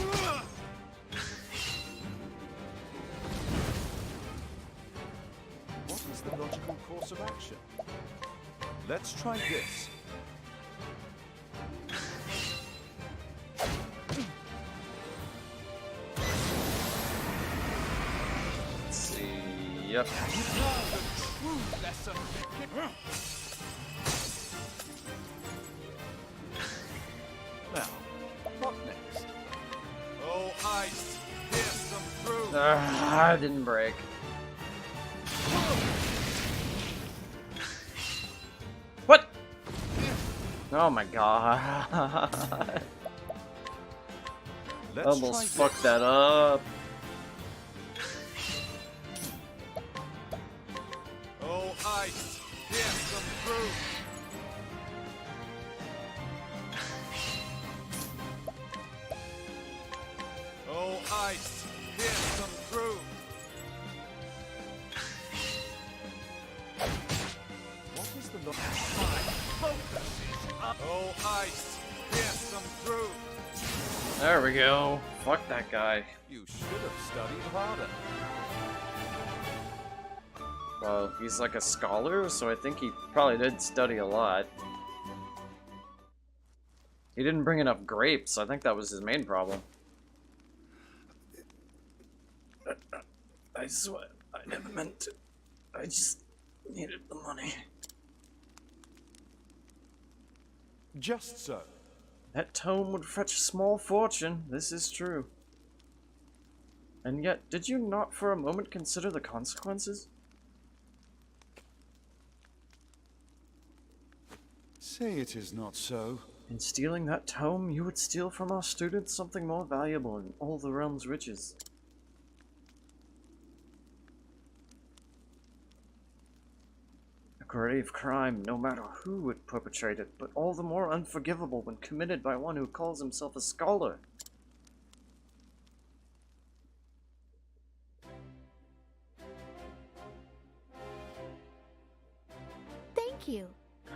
What is the logical course of action? Let's try this. Let's see. Yep. Now, what next? Oh, ice! Pierce them through! I didn't break. What? Oh my god. Let's Almost try fucked this. that up. Oh, ice! Pierce them through! Oh, ice! Pierce them through! What is the logical? Focus is up! Oh, ice! Pierce them through! There we go. Fuck that guy. You should have studied harder. Well, he's like a scholar, so I think he probably did study a lot. He didn't bring enough grapes. I think that was his main problem. I swear, I never meant to. I just needed the money. Just so. That tome would fetch a small fortune, this is true. And yet, did you not for a moment consider the consequences? Say it is not so. In stealing that tome, you would steal from our students something more valuable in all the realm's riches. grave crime, no matter who would perpetrate it, but all the more unforgivable when committed by one who calls himself a scholar. Thank you.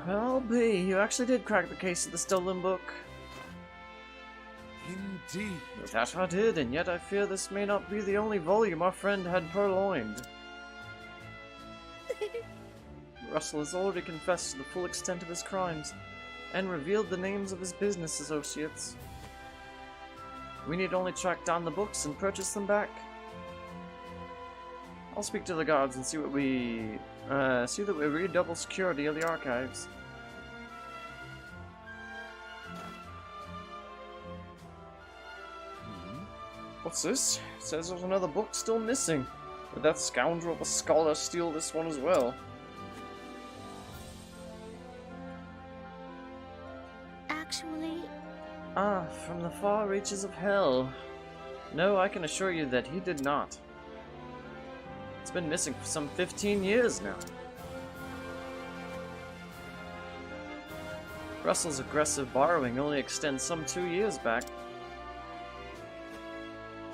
Well, B, you actually did crack the case of the stolen book. Indeed. That I did, and yet I fear this may not be the only volume our friend had purloined. Russell has already confessed to the full extent of his crimes, and revealed the names of his business associates. We need only track down the books and purchase them back. I'll speak to the guards and see that we redouble security of the archives. What's this? It says there's another book still missing. Did that scoundrel of a scholar steal this one as well? Actually, Ah, from the far reaches of hell. No, I can assure you that he did not. It's been missing for some 15 years now. Russell's aggressive borrowing only extends some 2 years back.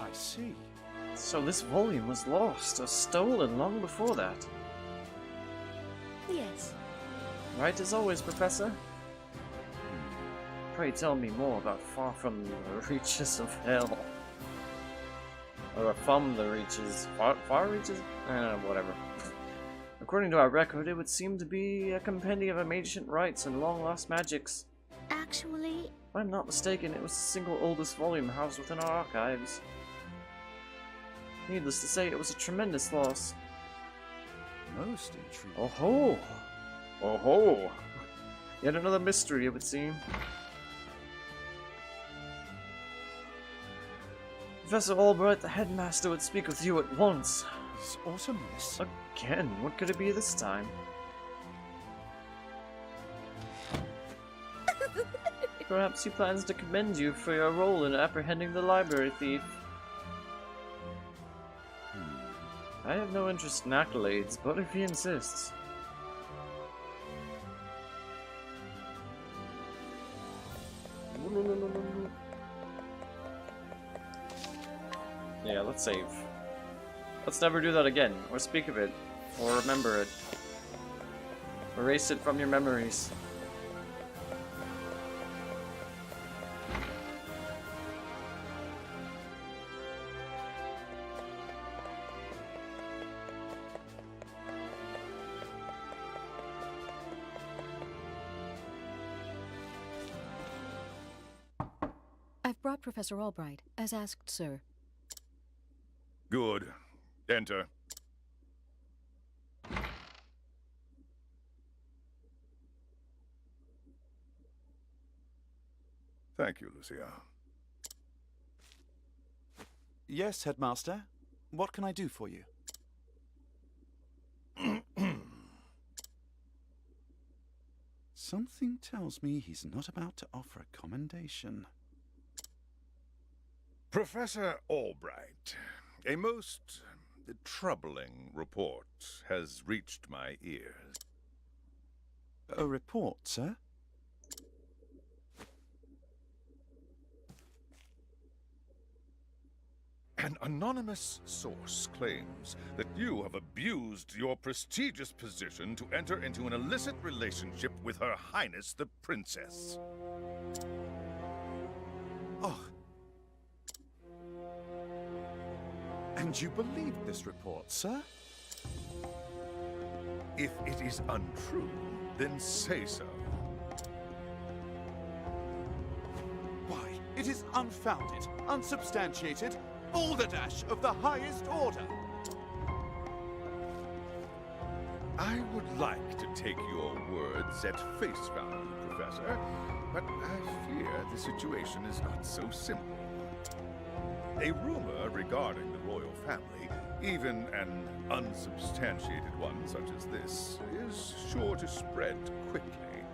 I see. So this volume was lost or stolen long before that. yes. Right as always, Professor. Pray tell me more about Far From the Reaches of Hell. Or from the reaches. Far reaches? Whatever. According to our record, it would seem to be a compendium of ancient rites and long-lost magics. Actually, If I'm not mistaken, it was the single oldest volume housed within our archives. Needless to say, it was a tremendous loss. Most intriguing. Oh ho! Oh ho! Yet another mystery, it would seem. Professor Albright, the headmaster, would speak with you at once. Is Autumnus? Again, what could it be this time? Perhaps he plans to commend you for your role in apprehending the library thief. I have no interest in accolades, but if he insists. Yeah, let's save. Let's never do that again, or speak of it, or remember it. Erase it from your memories. I've brought Professor Albright, as asked, sir. Good. Enter. Thank you, Lucia. Yes, Headmaster. What can I do for you? Something tells me he's not about to offer a commendation. Professor Albright, a most troubling report has reached my ears. A report, sir? An anonymous source claims that you have abused your prestigious position to enter into an illicit relationship with Her Highness the Princess. Oh. And you believed this report, sir? If it is untrue, then say so. Why, it is unfounded, unsubstantiated, balderdash of the highest order. I would like to take your words at face value, Professor, but I fear the situation is not so simple. A rumor regarding the royal family, even an unsubstantiated one such as this, is sure to spread quickly.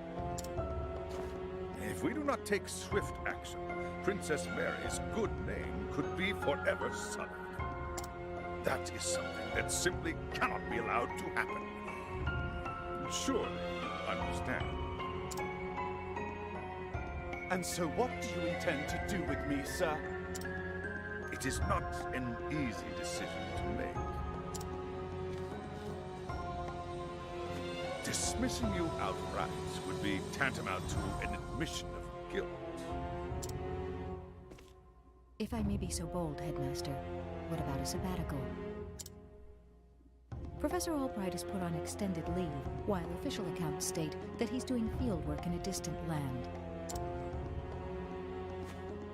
If we do not take swift action, Princess Mary's good name could be forever sullied. That is something that simply cannot be allowed to happen. surely you understand. And so what do you intend to do with me, sir? It is not an easy decision to make. Dismissing you outright would be tantamount to an admission of guilt. If I may be so bold, Headmaster, what about a sabbatical? Professor Albright is put on extended leave, while official accounts state that he's doing field work in a distant land.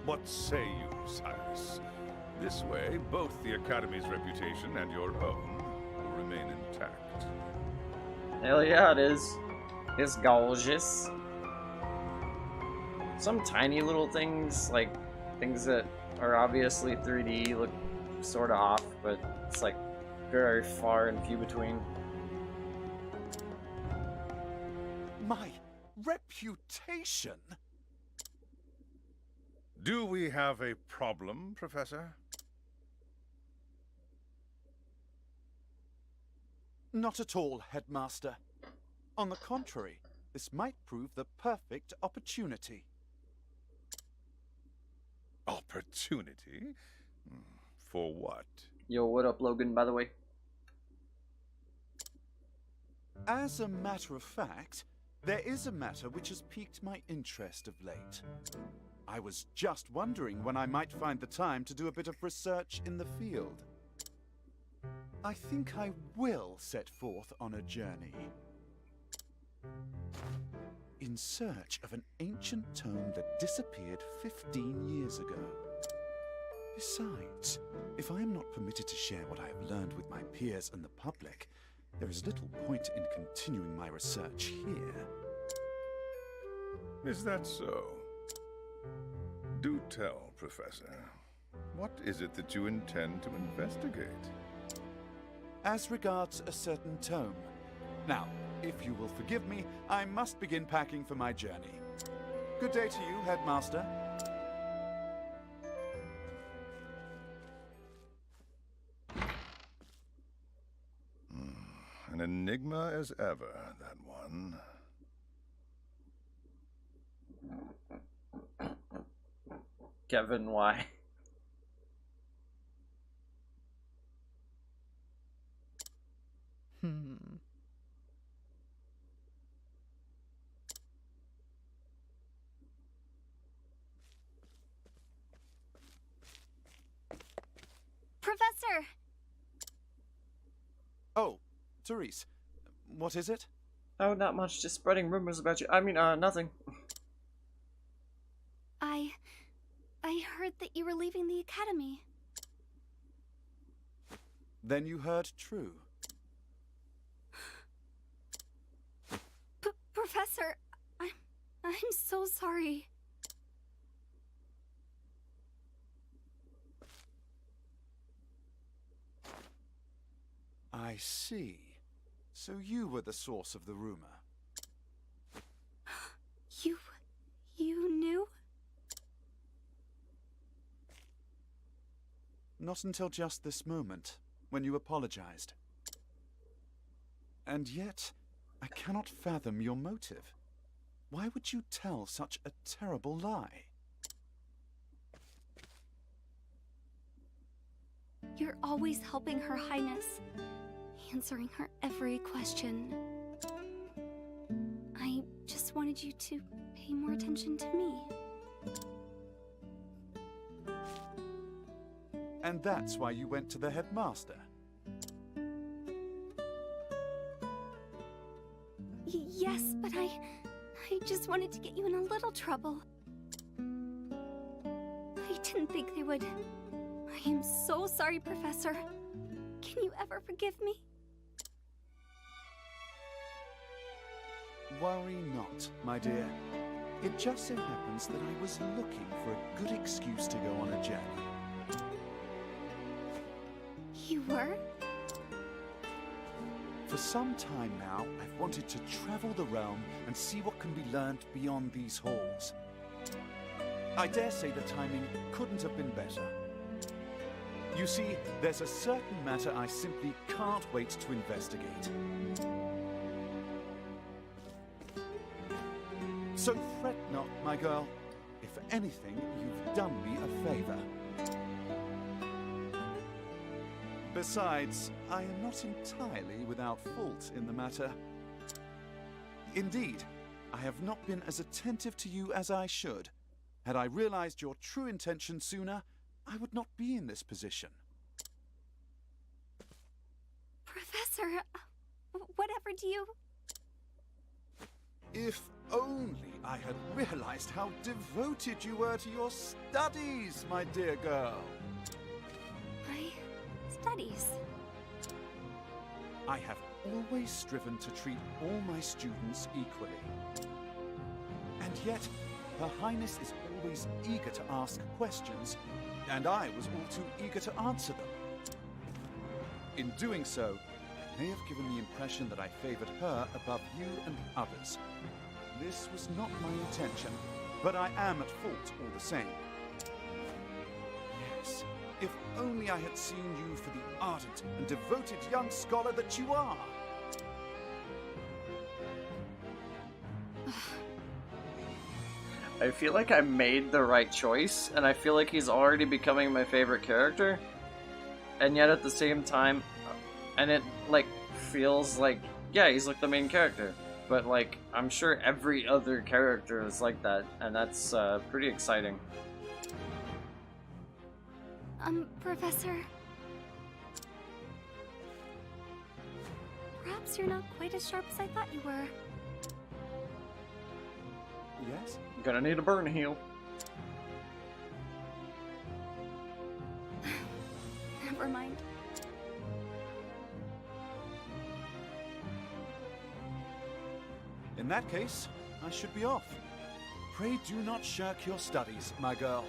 What say you, Cyrus? This way, both the Academy's reputation and your own will remain intact. Hell yeah, it is. It's gorgeous. Some tiny little things, like things that are obviously 3D, look sort of off, but it's like very far and few between. My reputation? Do we have a problem, Professor? Not at all, Headmaster. On the contrary, this might prove the perfect opportunity. Opportunity? For what? Yo, what up, Logan, by the way? As a matter of fact, there is a matter which has piqued my interest of late. I was just wondering when I might find the time to do a bit of research in the field. I think I will set forth on a journey in search of an ancient tome that disappeared 15 years ago. Besides, if I am not permitted to share what I have learned with my peers and the public, there is little point in continuing my research here. Is that so? Do tell, Professor. What is it that you intend to investigate? As regards a certain tome. Now, if you will forgive me, I must begin packing for my journey. Good day to you, Headmaster. An enigma as ever, that one. Kevin, why? Professor! Oh, Cyrus, what is it? Oh, not much. Just spreading rumors about you. I mean, nothing. I heard that you were leaving the Academy. Then you heard true. Professor, I'm so sorry. I see. So you were the source of the rumor. You knew? Not until just this moment, when you apologized. And yet, I cannot fathom your motive. Why would you tell such a terrible lie? You're always helping Her Highness, answering her every question. I just wanted you to pay more attention to me. And that's why you went to the headmaster. Yes, but I just wanted to get you in a little trouble. I didn't think they would. I am so sorry, Professor. Can you ever forgive me? Worry not, my dear. It just so happens that I was looking for a good excuse to go on a journey. You were? For some time now, I've wanted to travel the realm and see what can be learned beyond these halls. I dare say the timing couldn't have been better. You see, there's a certain matter I simply can't wait to investigate. So fret not, my girl. If anything, you've done me a favor. Besides, I am not entirely without fault in the matter. Indeed, I have not been as attentive to you as I should. Had I realized your true intention sooner, I would not be in this position. Professor, whatever do you... If only I had realized how devoted you were to your studies, my dear girl. My studies? I have always striven to treat all my students equally. And yet, Her Highness is always eager to ask questions, and I was all too eager to answer them. In doing so, I may have given the impression that I favored her above you and others. This was not my intention, but I am at fault all the same. Yes, if only I had seen you for the ardent and devoted young scholar that you are. I feel like I made the right choice, and I feel like he's already becoming my favorite character. And yet at the same time, and it, like, feels like, yeah, he's like the main character. But, like, I'm sure every other character is like that, and that's pretty exciting. Professor... Perhaps you're not quite as sharp as I thought you were. Yes? Gonna need a burn heal. Never mind. In that case, I should be off. Pray do not shirk your studies, my girl.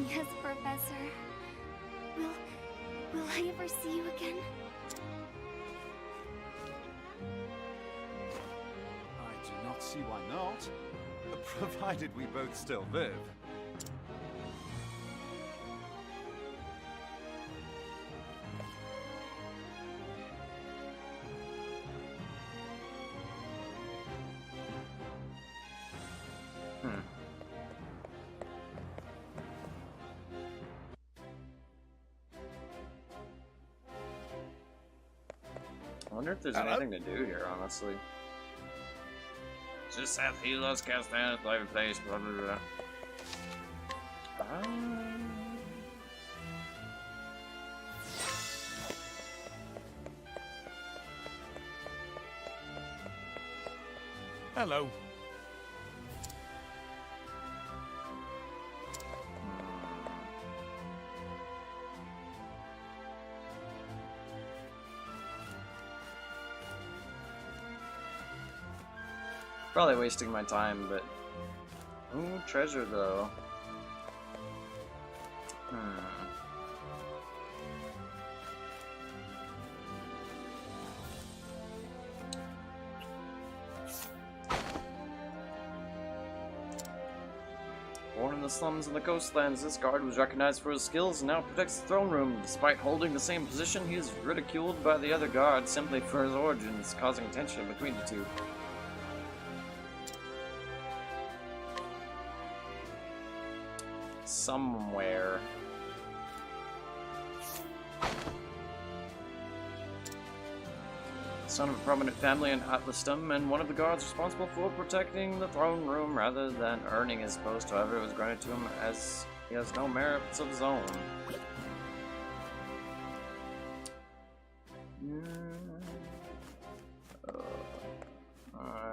Yes, Professor. Will I ever see you again? I do not see why not, provided we both still live. I wonder if there's anything to do here, honestly. Just have healers cast down at live place, blah blah blah. Hello. Probably wasting my time, but... Ooh, treasure though. Born in the slums and the coastlands, this guard was recognized for his skills and now protects the throne room. Despite holding the same position, he is ridiculed by the other guards simply for his origins, causing tension between the two. Somewhere. Son of a prominent family in Atlastum, and one of the guards responsible for protecting the throne room rather than earning his post. However, it was granted to him as he has no merits of his own.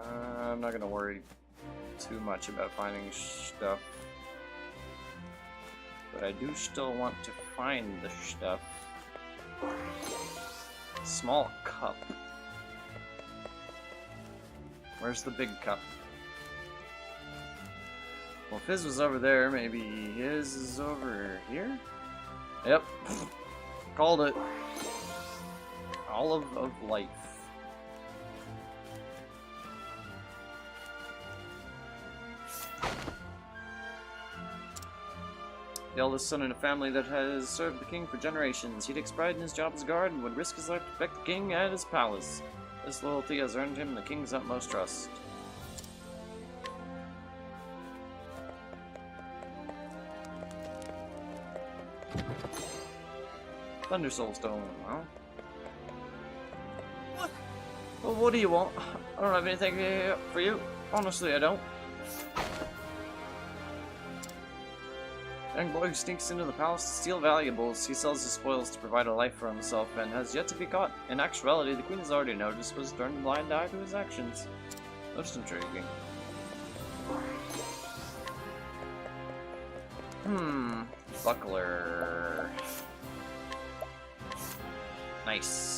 I'm not gonna worry too much about finding stuff. But I do still want to find the stuff. Small cup. Where's the big cup? Well, if his was over there, maybe his is over here? Yep. Called it. Olive of Life. The eldest son in a family that has served the king for generations. He takes pride in his job as a guard and would risk his life to protect the king at his palace. This loyalty has earned him the king's utmost trust. Thunder Soul Stone, well. Well, what do you want? I don't have anything for you. Honestly, I don't. Young boy who sneaks into the palace to steal valuables. He sells his spoils to provide a life for himself and has yet to be caught. In actuality, the queen has already noticed, was turned a blind eye to his actions. Most intriguing. Buckler. Nice.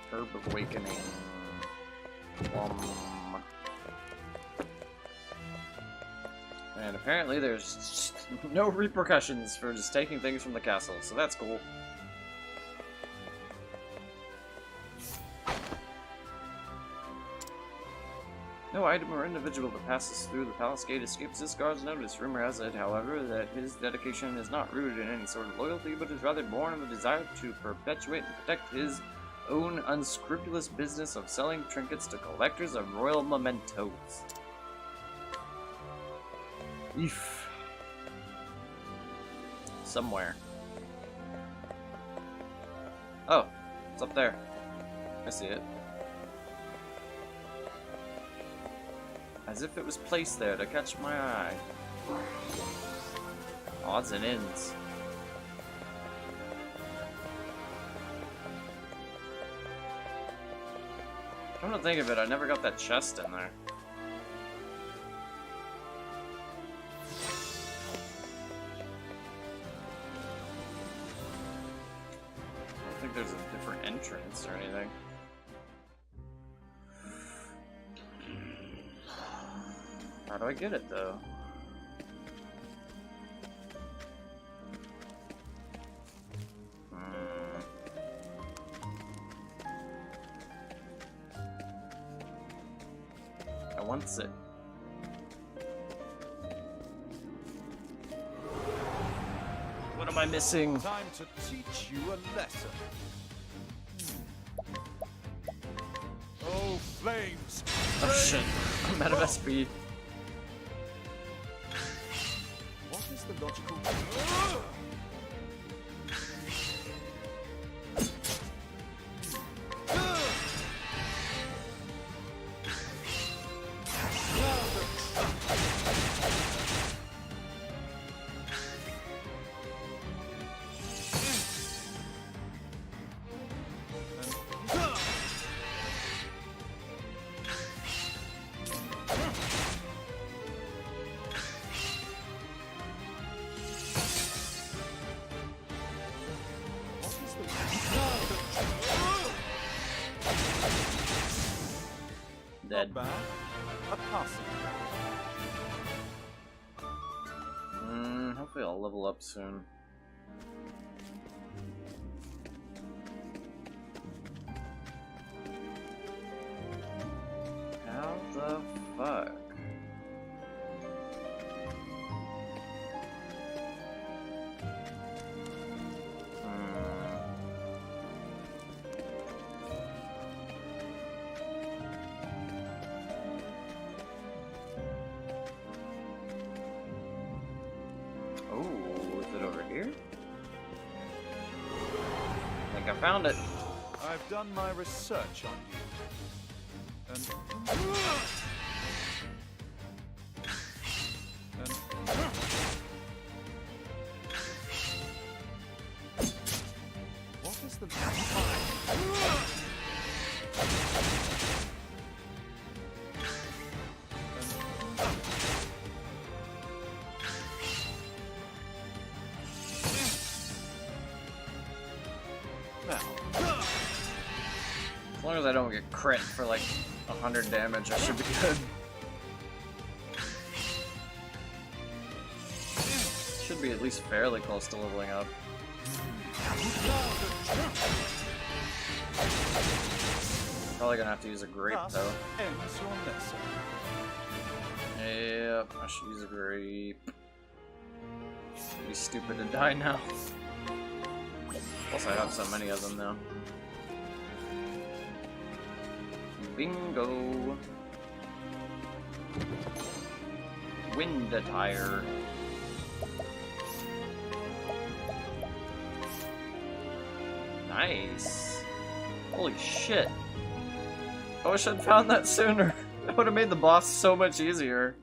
Herb of Awakening. And apparently there's no repercussions for just taking things from the castle, so that's cool. No item or individual that passes through the palace gate escapes this guard's notice. Rumor has it, however, that his dedication is not rooted in any sort of loyalty, but is rather born of a desire to perpetuate and protect his own unscrupulous business of selling trinkets to collectors of royal mementos. Eef. Somewhere. Oh, it's up there. I see it. As if it was placed there to catch my eye. Odds and ends. Come to think of it, I never got that chest in there. I don't think there's a different entrance or anything. How do I get it, though? I want it. What am I missing? Time to teach you a lesson. Oh, flames! Oh shit, I'm out of SP. What is the logical... Dead. Not bad. A passing. Hopefully I'll level up soon. How the fuck? Oh, is it over here? I think I found it. I've done my research on you. And what is the As long as I don't get crit for like 100 damage, I should be good. Should be at least fairly close to leveling up. Probably gonna have to use a grape Thus though. ends your lesson. Yep, I should use a grape. Be stupid to die now. Plus, I have so many of them now. Bingo! Wind attire. Nice. Holy shit. I wish I'd found that sooner. That would have made the boss so much easier.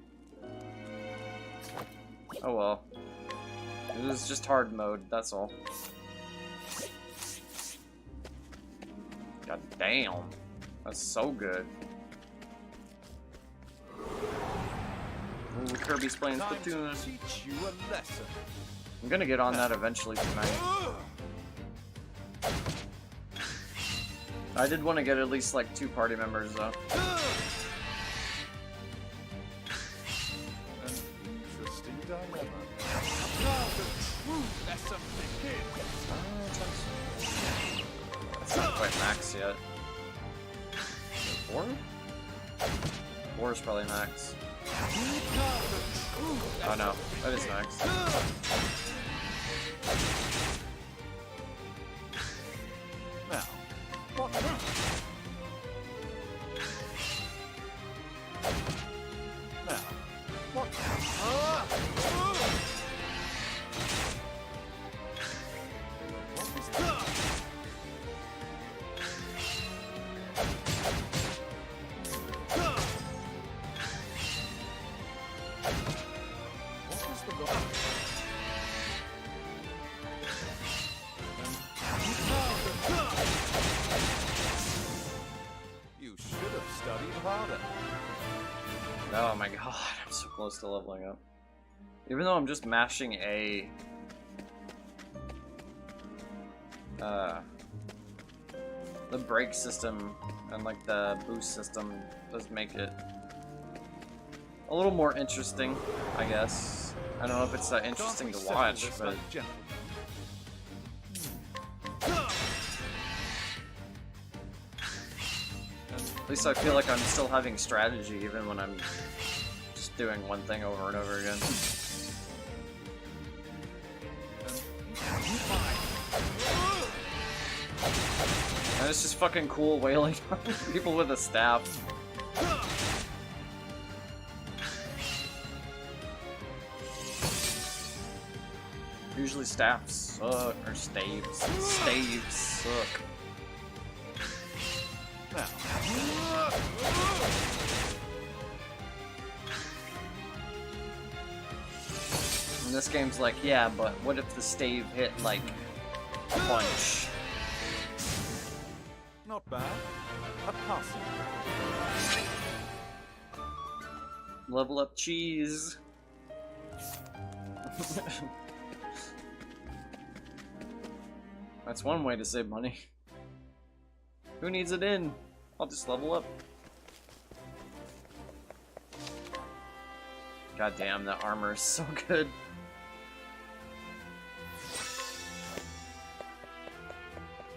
Oh well. It was just hard mode, that's all. God damn. That's so good. Ooh, Kirby's playing Time to Splatoon. teach you a lesson. I'm gonna get on that eventually tonight. I did want to get at least like 2 party members though. An interesting dilemma. Now the true lesson begins. That's not quite max yet. 4? 4 is probably max. Oh no, that is max. Now, what now? Now, what What is that? What is the law? You should have studied harder. Oh my god, I'm so close to leveling up. Even though I'm just mashing A. The brake system and like the boost system does make it a little more interesting, I guess. I don't know if it's that interesting to watch, but at least I feel like I'm still having strategy even when I'm just doing one thing over and over again. And it's just fucking cool wailing on people with a staff. Usually staffs suck, or staves. Staves suck. And this game's like, yeah, but what if the stave hit, like, a punch? Not bad. A passing. Level up cheese. That's one way to save money. Who needs it in? I'll just level up. God damn, that armor is so good.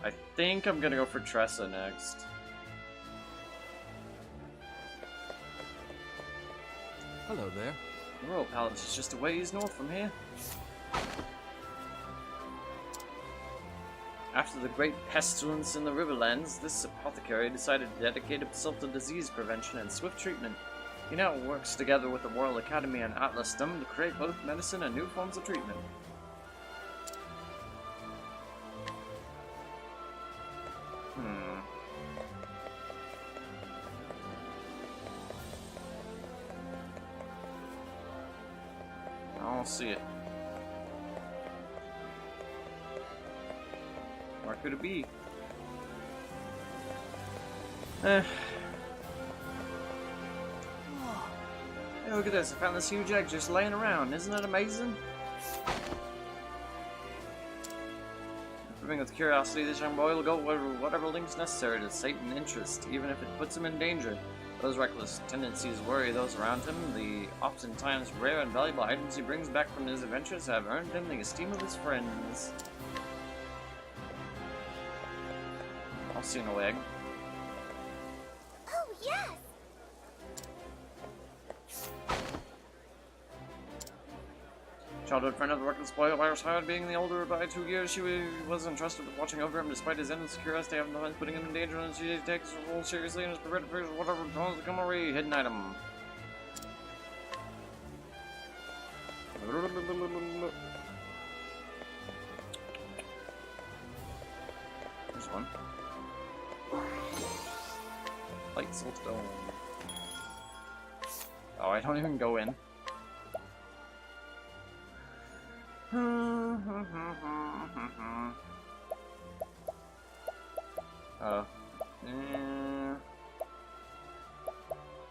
I think I'm gonna go for Tressa next. Hello there. The Royal Palace is just a ways north from here. After the great pestilence in the Riverlands, this apothecary decided to dedicate himself to disease prevention and swift treatment. He now works together with the Royal Academy and Atlasdom to create both medicine and new forms of treatment. I don't see it. Where could it be? Hey, look at this. I found this huge egg just laying around. Isn't that amazing? Brimming with curiosity, this young boy will go whatever lengths necessary to Satan's interest, even if it puts him in danger. Those reckless tendencies worry those around him. The oftentimes rare and valuable items he brings back from his adventures have earned him the esteem of his friends. I'll see no egg. Yes! Childhood friend of the reckless boy of Irish Hide, being the older by 2 years, she was entrusted with watching over him despite his endless curiosity, having the putting him in danger, and she takes her role seriously and is prepared to face whatever comes to come her way. Hidden item. There's one. Light soulstone. Oh, I don't even go in.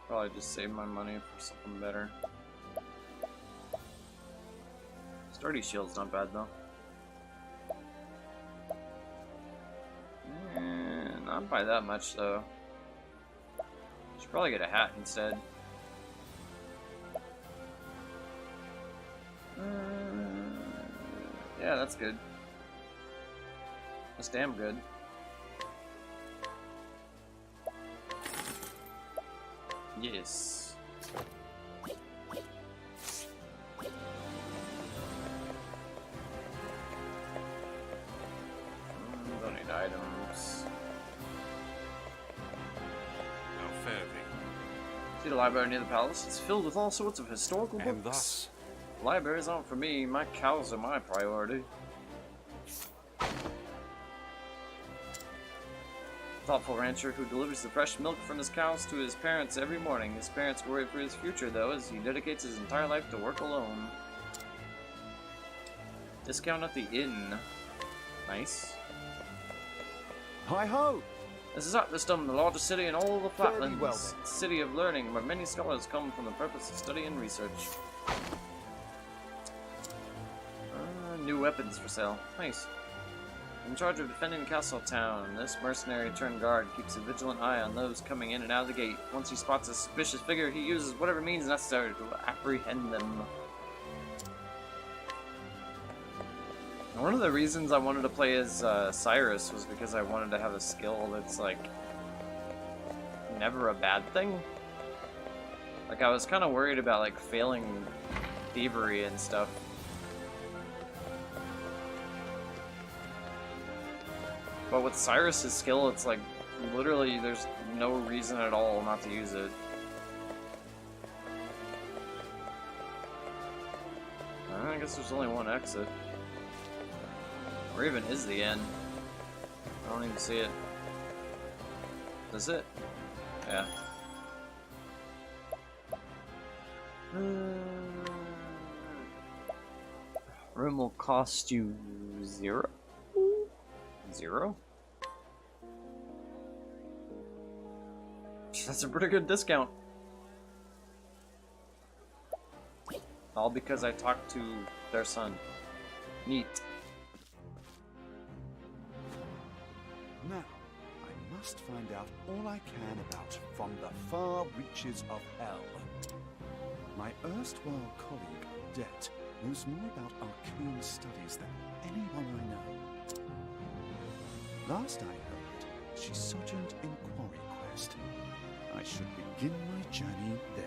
Probably just save my money for something better. Sturdy shield's not bad though. Not by that much though. Should probably get a hat instead. Yeah, that's good. That's damn good. Yes. Don't need items. Now, fair thing. See the library near the palace? It's filled with all sorts of historical books. And thus, Libraries aren't for me. My cows are my priority. Thoughtful rancher who delivers the fresh milk from his cows to his parents every morning. His parents worry for his future, though, as he dedicates his entire life to work alone. Discount at the inn. Nice. Hi-ho! This is Octopath, the largest city in all the Very flatlands. well, then. City of learning, where many scholars come from the purpose of study and research. New weapons for sale. Nice. In charge of defending the castle town, this mercenary turned guard keeps a vigilant eye on those coming in and out of the gate. Once he spots a suspicious figure, he uses whatever means necessary to apprehend them. And one of the reasons I wanted to play as Cyrus was because I wanted to have a skill that's like never a bad thing. Like I was kind of worried about like failing thievery and stuff. But with Cyrus's skill, it's like, literally, there's no reason at all not to use it. I guess there's only one exit. Or even is the end. I don't even see it. Does it? Yeah. Room will cost you 0? 0? That's a pretty good discount. All because I talked to their son. Neat. Now, I must find out all I can about From the Far Reaches of Hell. My erstwhile colleague, Det, knows more about arcane studies than anyone I know. Last I heard, she sojourned in Quarry Quest. I should begin my journey there.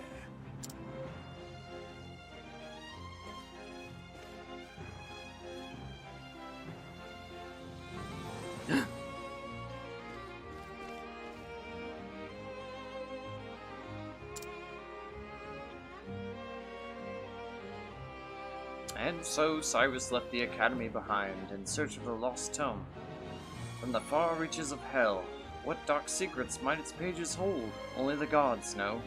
And so Cyrus left the academy behind in search of the lost tome. From the far reaches of hell, what dark secrets might its pages hold? Only the gods know.